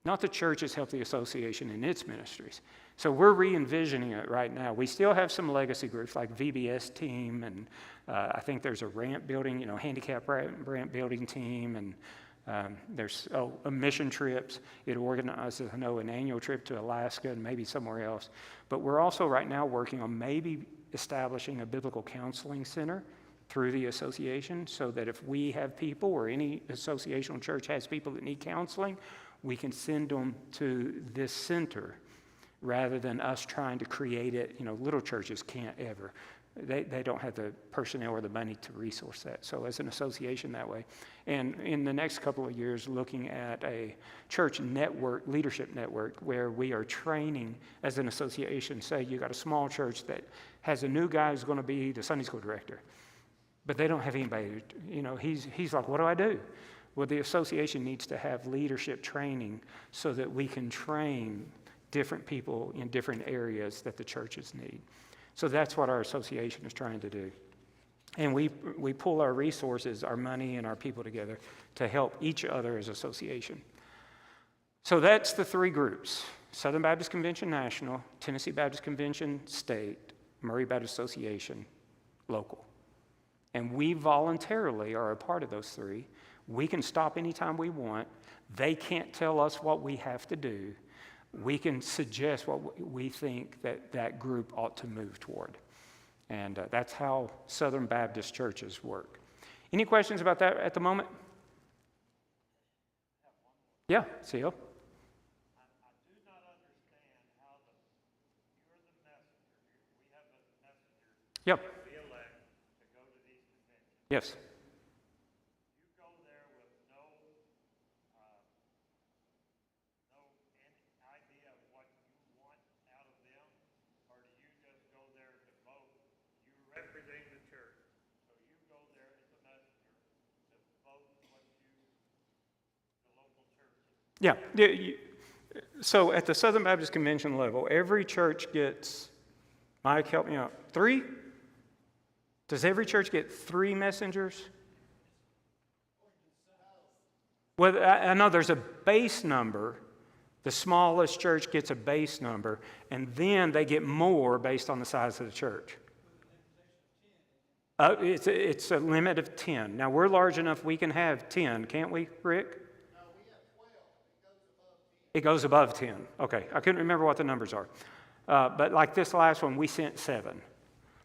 not the churches help the association in its ministries. So we're re-envisioning it right now. We still have some legacy groups like VBS team, and I think there's a ramp building, handicap ramp building team, and there's mission trips. It organizes, I know, an annual trip to Alaska and maybe somewhere else. But we're also right now working on maybe establishing a biblical counseling center through the association, so that if we have people, or any associational church has people that need counseling, we can send them to this center rather than us trying to create it. Little churches can't ever. They don't have the personnel or the money to resource that. So as an association that way. And in the next couple of years, looking at a church network, leadership network, where we are training as an association. Say you got a small church that has a new guy who's going to be the Sunday school director, but they don't have anybody, he's like, what do I do? Well, the association needs to have leadership training so that we can train different people in different areas that the churches need. So that's what our association is trying to do. And we pull our resources, our money, and our people together to help each other as association. So that's the 3 groups: Southern Baptist Convention National, Tennessee Baptist Convention State, Murray Baptist Association Local. And we voluntarily are a part of those 3. We can stop anytime we want. They can't tell us what we have to do. We can suggest what we think that group ought to move toward. And that's how Southern Baptist churches work. Any questions about that at the moment? Yeah, Seal. I do not understand how you're the messenger. We have a messenger. Yep. We elect to go to these conventions. Yes. You go there with no any idea of what you want out of them, or do you just go there to vote? You represent the church, so you go there as a messenger to vote what you Yeah. So at the Southern Baptist Convention level, every church gets, Mike, help me out, 3? Does every church get 3 messengers? Well, I know there's a base number. The smallest church gets a base number, and then they get more based on the size of the church. It's a limit of 10. Now, we're large enough we can have 10, can't we, Rick? No, we have 12. It goes above 10. Okay, I couldn't remember what the numbers are. But like this last one, we sent 7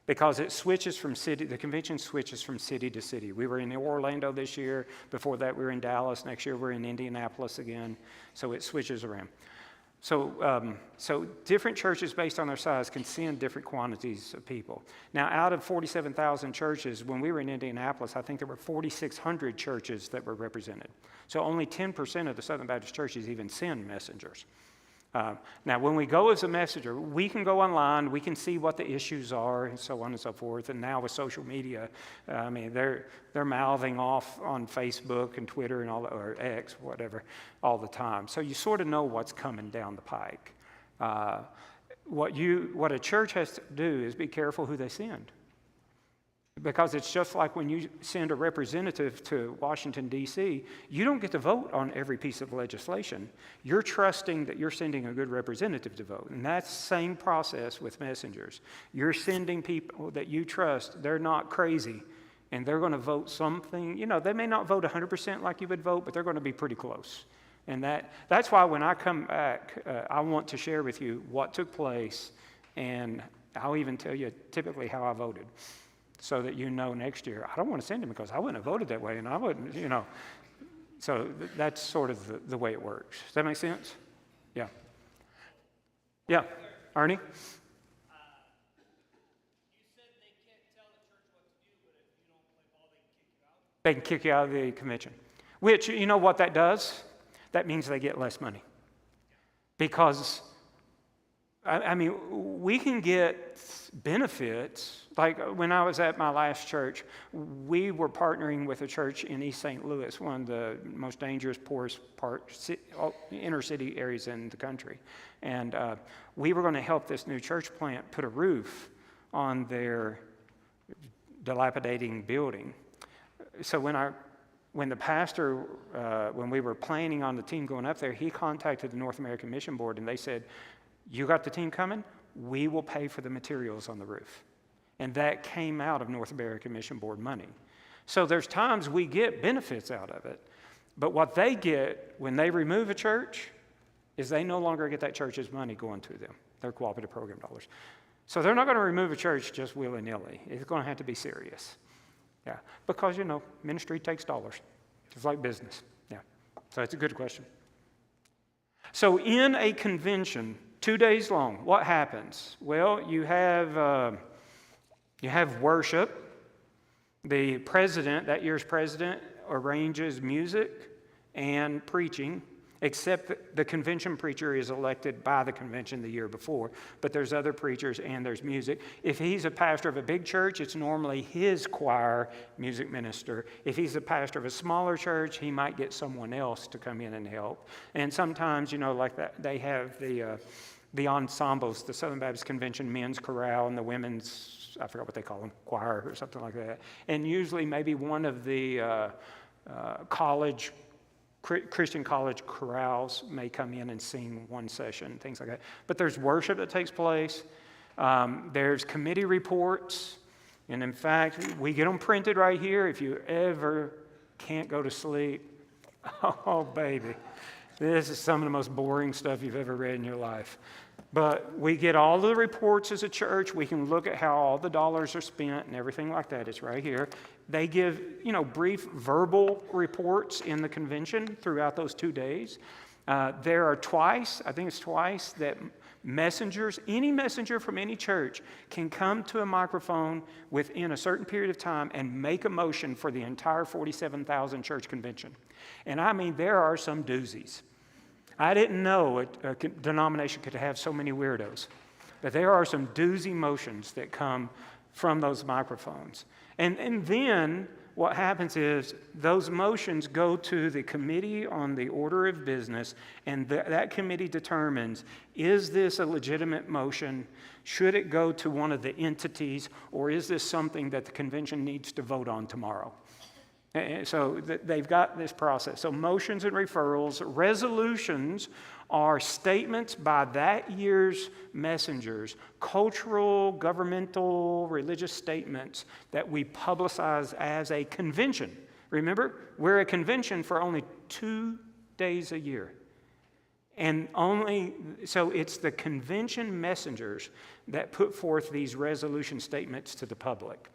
because it switches from city, the convention switches from city to city. We were in Orlando this year. Before that, we were in Dallas. Next year, we're in Indianapolis again. So it switches around. So different churches based on their size can send different quantities of people. Now, out of 47,000 churches, when we were in Indianapolis, I think there were 4,600 churches that were represented. So only 10% of the Southern Baptist churches even send messengers. Now, when we go as a messenger, we can go online, we can see what the issues are, and so on and so forth. And now with social media, I mean, they're mouthing off on Facebook and Twitter and all that, or X, whatever, all the time. So you sort of know what's coming down the pike. What a church has to do is be careful who they send. Because it's just like when you send a representative to Washington, D.C., you don't get to vote on every piece of legislation. You're trusting that you're sending a good representative to vote. And that's the same process with messengers. You're sending people that you trust. They're not crazy. And they're going to vote something. You know, they may not vote 100% like you would vote, but they're going to be pretty close. And that's why when I come back, I want to share with you what took place. And I'll even tell you typically how I voted, so that you know next year, I don't want to send him because I wouldn't have voted that way, and I wouldn't, you know. So that's sort of the way it works. Does that make sense? Yeah. Yeah. Arnie? You said they can't tell the church what to do, but if you don't play ball, they can kick you out? They can kick you out of the convention. Which, you know what that does? That means they get less money. Because, I mean, we can get benefits. Like when I was at my last church, we were partnering with a church in East St. Louis, one of the most dangerous, poorest inner city areas in the country. And we were going to help this new church plant put a roof on their dilapidating building. So when the pastor, when we were planning on the team going up there, he contacted the North American Mission Board, and they said, "You got the team coming? We will pay for the materials on the roof." And that came out of North American Mission Board money. So there's times we get benefits out of it. But what they get when they remove a church is they no longer get that church's money going to them, their cooperative program dollars. So they're not going to remove a church just willy-nilly. It's going to have to be serious. Yeah, because, you know, ministry takes dollars, just like business. Yeah, so it's a good question. So in a convention, 2 days long, what happens? Well, you have worship. The president, that year's president, arranges music and preaching, except that the convention preacher is elected by the convention the year before, but there's other preachers and there's music. If he's a pastor of a big church, it's normally his choir music minister. If he's a pastor of a smaller church, he might get someone else to come in and help. And sometimes, you know, like that, they have the ensembles, the Southern Baptist Convention men's chorale and the women's, I forgot what they call them, choir or something like that. And usually maybe one of the Christian college chorales may come in and sing one session, things like that. But there's worship that takes place. There's committee reports. And in fact, we get them printed right here. If you ever can't go to sleep, oh, baby, this is some of the most boring stuff you've ever read in your life. But we get all the reports as a church. We can look at how all the dollars are spent and everything like that. It's right here. They give, you know, brief verbal reports in the convention throughout those 2 days. There are twice that messengers, any messenger from any church can come to a microphone within a certain period of time and make a motion for the entire 47,000 church convention. And I mean, there are some doozies. I didn't know a denomination could have so many weirdos, but there are some doozy motions that come from those microphones. And then what happens is those motions go to the committee on the order of business, and that committee determines, is this a legitimate motion? Should it go to one of the entities, or is this something that the convention needs to vote on tomorrow? And so they've got this process. So motions and referrals, resolutions are statements by that year's messengers, cultural, governmental, religious statements that we publicize as a convention. Remember, we're a convention for only 2 days a year. And so it's the convention messengers that put forth these resolution statements to the public.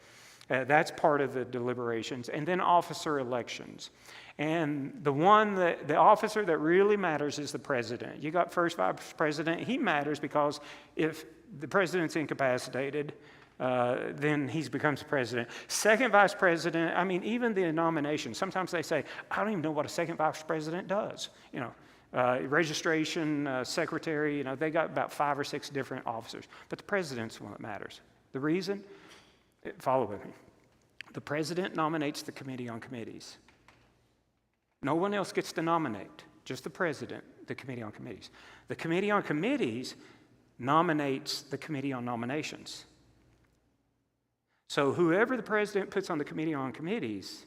That's part of the deliberations. And then officer elections. And the officer that really matters is the president. You got first vice president. He matters because if the president's incapacitated, then he becomes president. Second vice president, I mean, even the nomination. Sometimes they say, I don't even know what a second vice president does. Registration, secretary, they got about 5 or 6 different officers. But the president's the one that matters. The reason? Follow with me. The president nominates the committee on committees. No one else gets to nominate, just the president, the committee on committees. The committee on committees nominates the committee on nominations. So whoever the president puts on the committee on committees,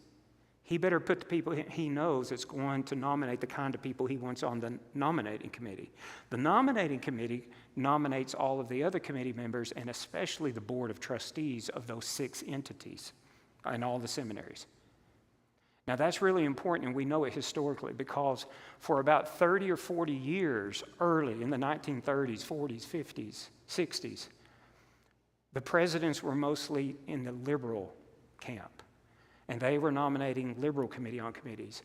he better put the people he knows that's going to nominate the kind of people he wants on the nominating committee. The nominating committee nominates all of the other committee members and especially the board of trustees of those 6 entities and all the seminaries. Now that's really important, and we know it historically because for about 30 or 40 years early in the 1930s, 40s, 50s, 60s, the presidents were mostly in the liberal camp. And they were nominating liberal committee on committees.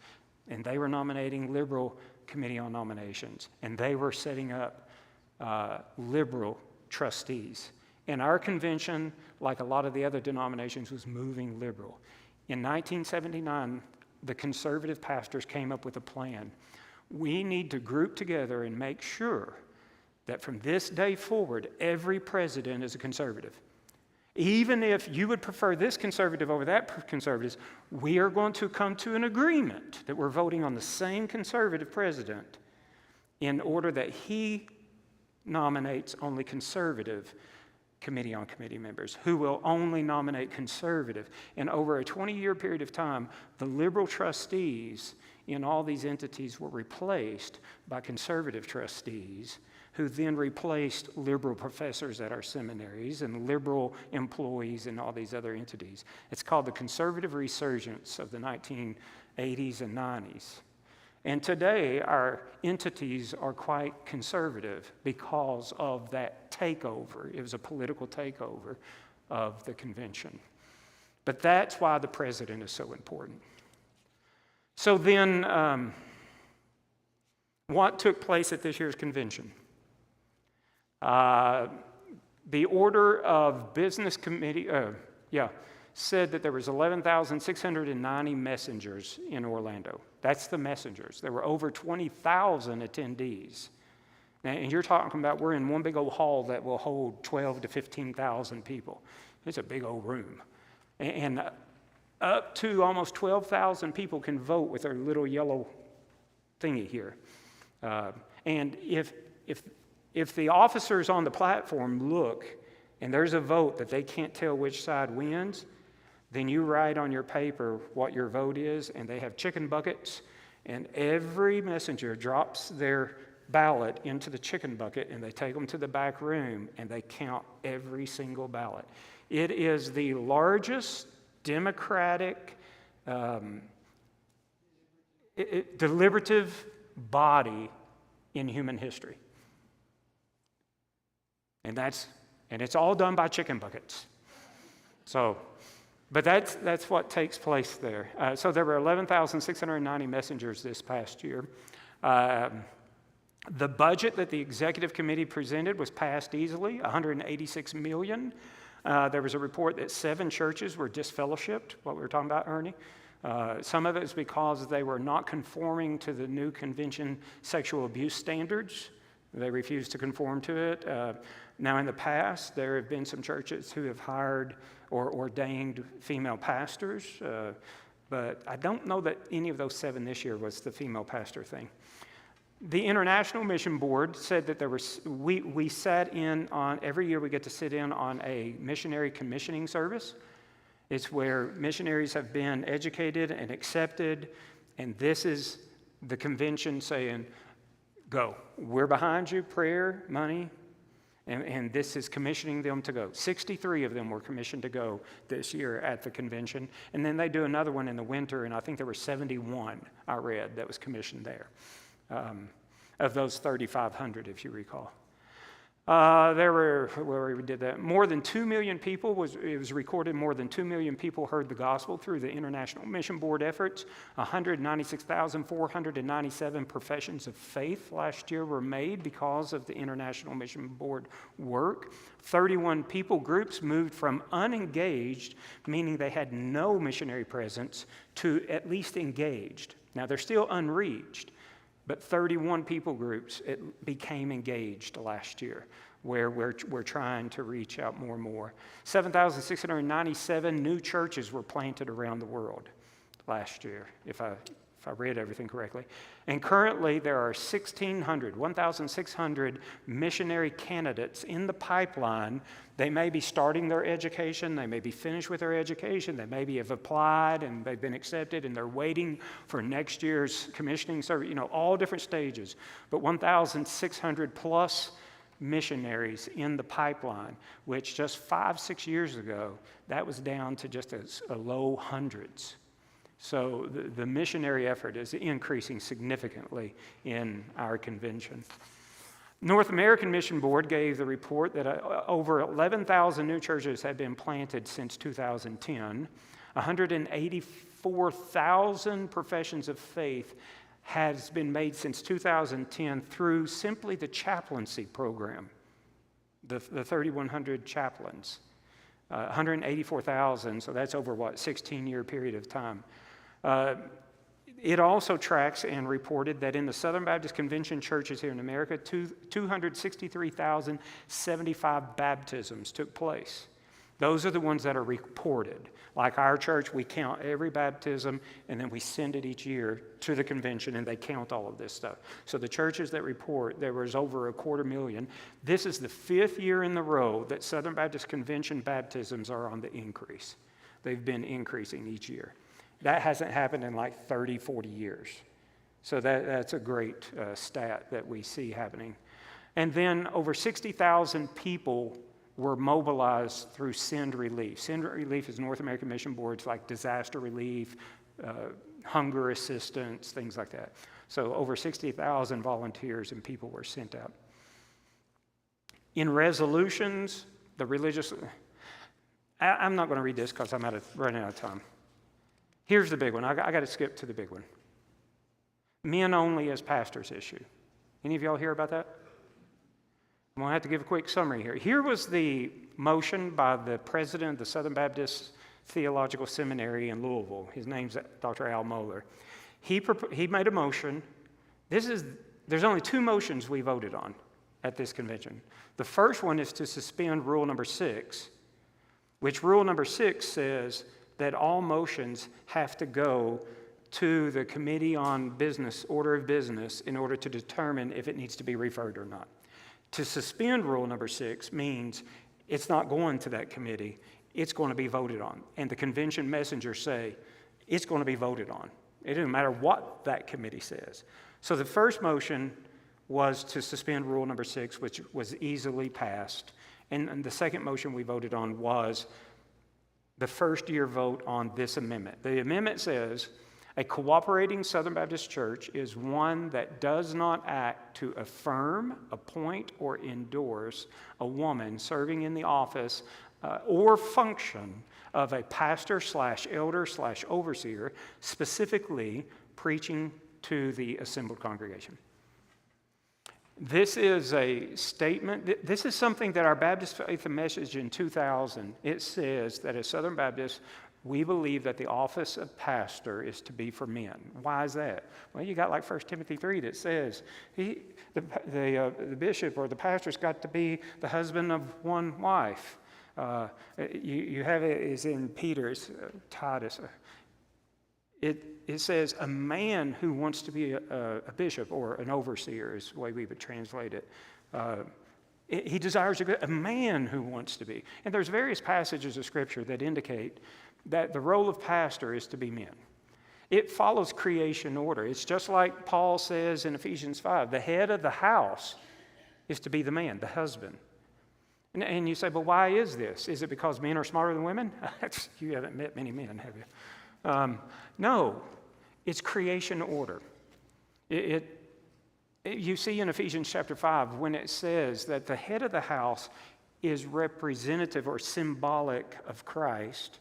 And they were nominating liberal committee on nominations. And they were setting up liberal trustees. And our convention, like a lot of the other denominations, was moving liberal. In 1979, the conservative pastors came up with a plan. We need to group together and make sure that from this day forward, every president is a conservative. Even if you would prefer this conservative over that conservative, we are going to come to an agreement that we're voting on the same conservative president in order that he nominates only conservative committee on committee members who will only nominate conservative. And over a 20-year period of time, the liberal trustees in all these entities were replaced by conservative trustees who then replaced liberal professors at our seminaries and liberal employees in all these other entities. It's called the conservative resurgence of the 1980s and 90s. And today, our entities are quite conservative because of that takeover. It was a political takeover of the convention. But that's why the president is so important. So then, what took place at this year's convention? The Order of Business Committee said that there was 11,690 messengers in Orlando. That's the messengers. There were over 20,000 attendees. And you're talking about we're in one big old hall that will hold 12 to 15,000 people. It's a big old room. And up to almost 12,000 people can vote with their little yellow thingy here. And if the officers on the platform look and there's a vote that they can't tell which side wins, then you write on your paper what your vote is, and they have chicken buckets, and every messenger drops their ballot into the chicken bucket, and they take them to the back room, and they count every single ballot. It is the largest democratic deliberative body in human history. And it's all done by chicken buckets. But that's what takes place there. So there were 11,690 messengers this past year. The budget that the executive committee presented was passed easily, $186 million. There was a report that 7 churches were disfellowshipped, what we were talking about, Ernie. Some of it is because they were not conforming to the new convention sexual abuse standards They refuse to conform to it. Now, in the past, there have been some churches who have hired or ordained female pastors, but I don't know that any of those 7 this year was the female pastor thing. The International Mission Board said that we sat in on, every year we get to sit in on a missionary commissioning service. It's where missionaries have been educated and accepted, and this is the convention saying, go. We're behind you, prayer, money, and this is commissioning them to go. 63 of them were commissioned to go this year at the convention, and then they do another one in the winter, and I think there were 71, I read, that was commissioned there, of those 3,500, if you recall. There were, where we did that, more than 2 million people, it was recorded more than 2 million people heard the gospel through the International Mission Board efforts. 196,497 professions of faith last year were made because of the International Mission Board work. 31 people groups moved from unengaged, meaning they had no missionary presence, to at least engaged. Now, they're still unreached, but 31 people groups became engaged last year, where we're trying to reach out more and more. 7,697 new churches were planted around the world last year, if I read everything correctly. And currently there are 1,600 missionary candidates in the pipeline. They may be starting their education, they may be finished with their education, they maybe have applied and they've been accepted and they're waiting for next year's commissioning service, all different stages. But 1,600 plus missionaries in the pipeline, which just 5-6 years ago, that was down to just a low hundreds. So the missionary effort is increasing significantly in our convention. North American Mission Board gave the report that over 11,000 new churches have been planted since 2010. 184,000 professions of faith has been made since 2010 through simply the chaplaincy program, the 3,100 chaplains. 184,000, so that's over 16-year period of time. It also tracks and reported that in the Southern Baptist Convention churches here in America, 263,075 baptisms took place. Those are the ones that are reported. Like our church, we count every baptism, and then we send it each year to the convention, and they count all of this stuff. So the churches that report, there was over 250,000. This is the 5th year in a row that Southern Baptist Convention baptisms are on the increase. They've been increasing each year. That hasn't happened in like 30, 40 years. So that's a great stat that we see happening. And then over 60,000 people were mobilized through Send Relief. Send Relief is North American Mission Board's like disaster relief, hunger assistance, things like that. So over 60,000 volunteers and people were sent out. In resolutions, the religious... I'm not going to read this because I'm running out of time. Here's the big one. I got to skip to the big one. Men only as pastors issue. Any of y'all hear about that? I'm going to have to give a quick summary here. Here was the motion by the president of the Southern Baptist Theological Seminary in Louisville. His name's Dr. Al Mohler. He made a motion. There's only 2 motions we voted on at this convention. The first one is to suspend rule number 6, which rule number 6 says that all motions have to go to the Committee on Business, Order of Business, in order to determine if it needs to be referred or not. To suspend rule number 6 means it's not going to that committee, it's going to be voted on. And the convention messengers say it's going to be voted on. It doesn't matter what that committee says. So the first motion was to suspend rule number 6, which was easily passed. And the second motion we voted on was the first year vote on this amendment. The amendment says, a cooperating Southern Baptist church is one that does not act to affirm, appoint, or endorse a woman serving in the office or function of a pastor / elder / overseer, specifically preaching to the assembled congregation. This is a statement. This is something that our Baptist Faith and Message in 2000, it says that as Southern Baptists, We believe that the office of pastor is to be for men. Why is that? Well, you got like 1 Timothy 3 that says the bishop or the pastor's got to be the husband of one wife. You have it is in Peter's, Titus. It says a man who wants to be a bishop or an overseer is the way we would translate it. He desires a man who wants to be. And there's various passages of Scripture that indicate that the role of pastor is to be men. It follows creation order. It's just like Paul says in Ephesians 5, the head of the house is to be the man, the husband. And you say, but why is this? Is it because men are smarter than women? You haven't met many men, have you? No, it's creation order. You see in Ephesians chapter 5 when it says that the head of the house is representative or symbolic of Christ,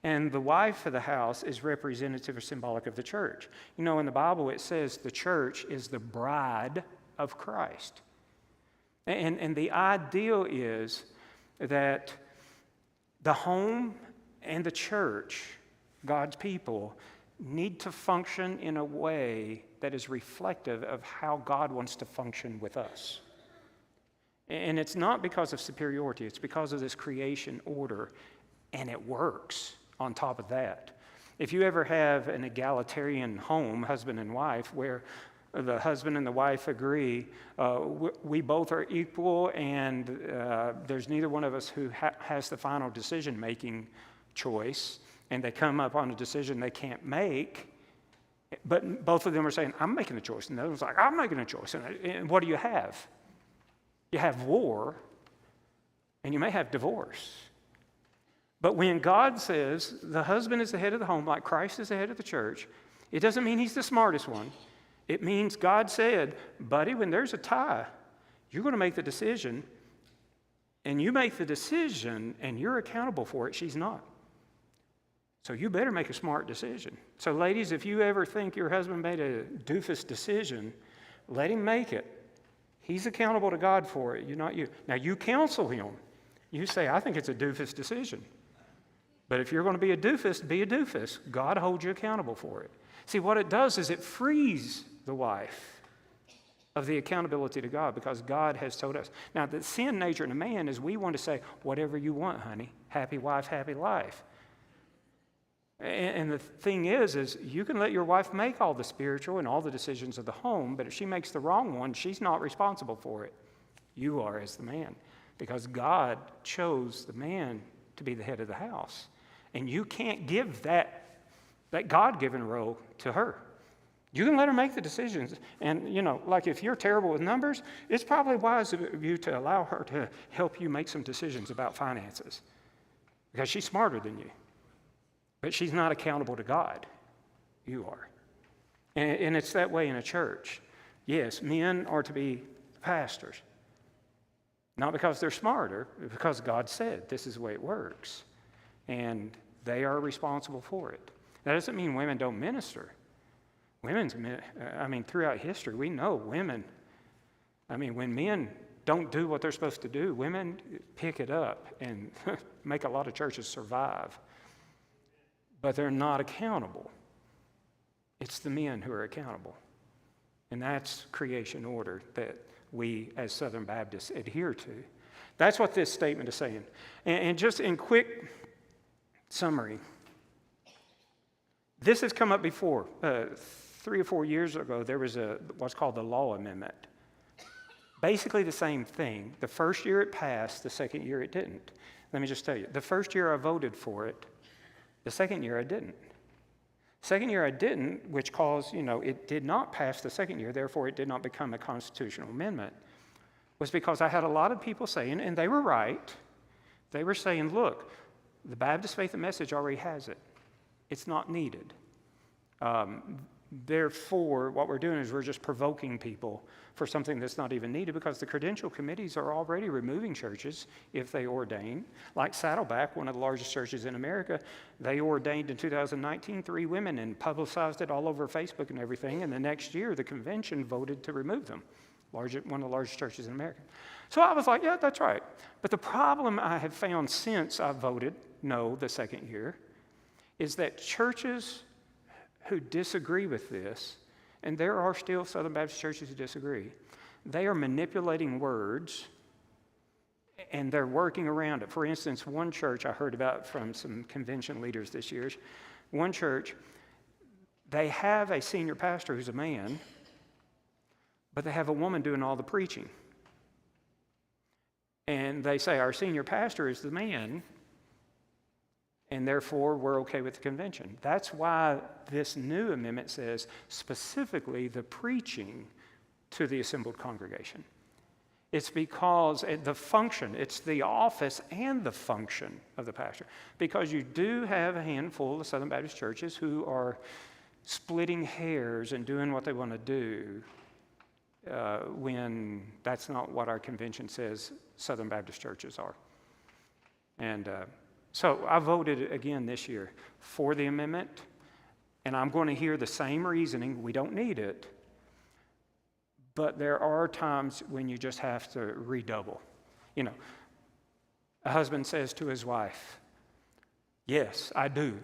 and the wife of the house is representative or symbolic of the church. You know, in the Bible it says the church is the bride of Christ. And the ideal is that the home and the church, God's people, need to function in a way that is reflective of how God wants to function with us. And it's not because of superiority, it's because of this creation order, and it works on top of that. If you ever have an egalitarian home, husband and wife, where the husband and the wife agree, we both are equal, and there's neither one of us who has the final decision-making choice, and they come up on a decision they can't make, but both of them are saying, I'm making a choice, and the other one's like, I'm making a choice. And what do you have? You have war, and you may have divorce. But when God says the husband is the head of the home, like Christ is the head of the church, it doesn't mean he's the smartest one. It means God said, buddy, when there's a tie, you're going to make the decision, and you make the decision, and you're accountable for it. She's not. So you better make a smart decision. So ladies, if you ever think your husband made a doofus decision, let him make it. He's accountable to God for it, not you. Now you counsel him. You say, I think it's a doofus decision. But if you're going to be a doofus, be a doofus. God holds you accountable for it. See, what it does is it frees the wife of the accountability to God because God has told us. Now, the sin nature in a man is we want to say, whatever you want, honey. Happy wife, happy life. And the thing is you can let your wife make all the spiritual and all the decisions of the home, but if she makes the wrong one, she's not responsible for it. You are as the man, because God chose the man to be the head of the house. And you can't give that God-given role to her. You can let her make the decisions. And, like if you're terrible with numbers, it's probably wise of you to allow her to help you make some decisions about finances, because she's smarter than you. But she's not accountable to God. You are. And it's that way in a church. Yes, men are to be pastors. Not because they're smarter, but because God said this is the way it works. And they are responsible for it. That doesn't mean women don't minister. Throughout history, we know women. When men don't do what they're supposed to do, women pick it up and make a lot of churches survive. But they're not accountable. It's the men who are accountable. And that's creation order that we as Southern Baptists adhere to. That's what this statement is saying. And just in quick summary, this has come up before. 3 or 4 years ago, there was what's called the Law Amendment. Basically the same thing. The first year it passed, the second year it didn't. Let me just tell you, the first year I voted for it, the second year I didn't. Second year I didn't, which caused, it did not pass the second year, therefore it did not become a constitutional amendment, was because I had a lot of people saying, and they were right, they were saying, look, the Baptist Faith and Message already has it. It's not needed. Therefore, what we're doing is we're just provoking people for something that's not even needed, because the credential committees are already removing churches if they ordain. Like Saddleback, one of the largest churches in America, they ordained in 2019 3 women and publicized it all over Facebook and everything, and the next year the convention voted to remove them. One of the largest churches in America. So I was like, yeah, that's right. But the problem I have found since I voted no the second year is that churches who disagree with this, and there are still Southern Baptist churches who disagree, they are manipulating words and they're working around it. For instance, one church I heard about from some convention leaders this year, one church, they have a senior pastor who's a man, but they have a woman doing all the preaching. And they say, our senior pastor is the man, and therefore we're okay with the convention. That's why this new amendment says specifically the preaching to the assembled congregation. It's because the function, it's the office and the function of the pastor. Because you do have a handful of Southern Baptist churches who are splitting hairs and doing what they want to do when that's not what our convention says Southern Baptist churches are. And so I voted again this year for the amendment, and I'm going to hear the same reasoning. We don't need it. But there are times when you just have to redouble. You know, a husband says to his wife, yes, I do,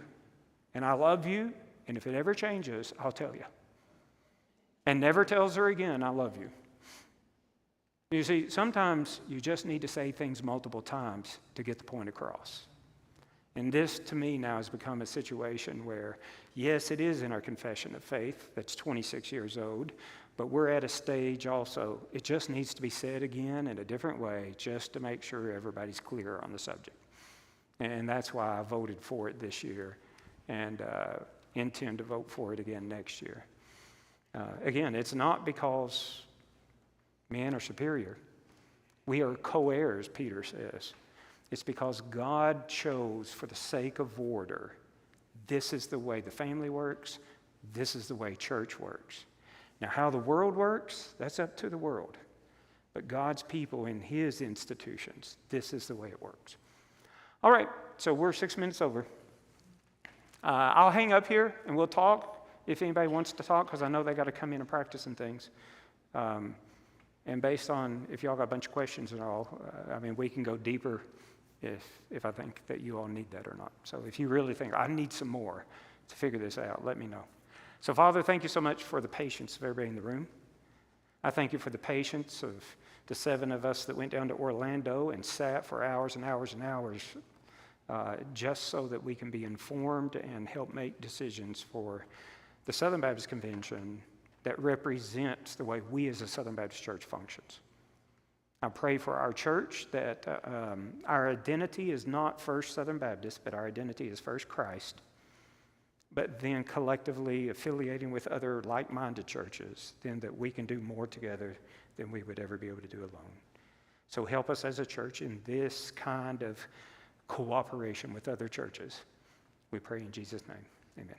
and I love you, and if it ever changes, I'll tell you. And never tells her again, I love you. You see, sometimes you just need to say things multiple times to get the point across. And this, to me, now has become a situation where, yes, it is in our confession of faith that's 26 years old, but we're at a stage also, it just needs to be said again in a different way just to make sure everybody's clear on the subject. And that's why I voted for it this year and intend to vote for it again next year. Again, it's not because men are superior. We are co-heirs, Peter says. It's because God chose, for the sake of order, this is the way the family works, this is the way church works. Now, how the world works, that's up to the world. But God's people in His institutions, this is the way it works. All right, so we're 6 minutes over. I'll hang up here and we'll talk if anybody wants to talk, because I know they got to come in and practice and things. And based on if y'all got a bunch of questions and all, I mean, we can go deeper if I think that you all need that or not. So if you really think, I need some more to figure this out, let me know. So Father, thank you so much for the patience of everybody in the room. I thank you for the patience of the 7 of us that went down to Orlando and sat for hours and hours and hours just so that we can be informed and help make decisions for the Southern Baptist Convention that represents the way we as a Southern Baptist Church functions. I pray for our church that our identity is not first Southern Baptist, but our identity is first Christ, but then collectively affiliating with other like-minded churches, then that we can do more together than we would ever be able to do alone. So help us as a church in this kind of cooperation with other churches. We pray in Jesus' name. Amen.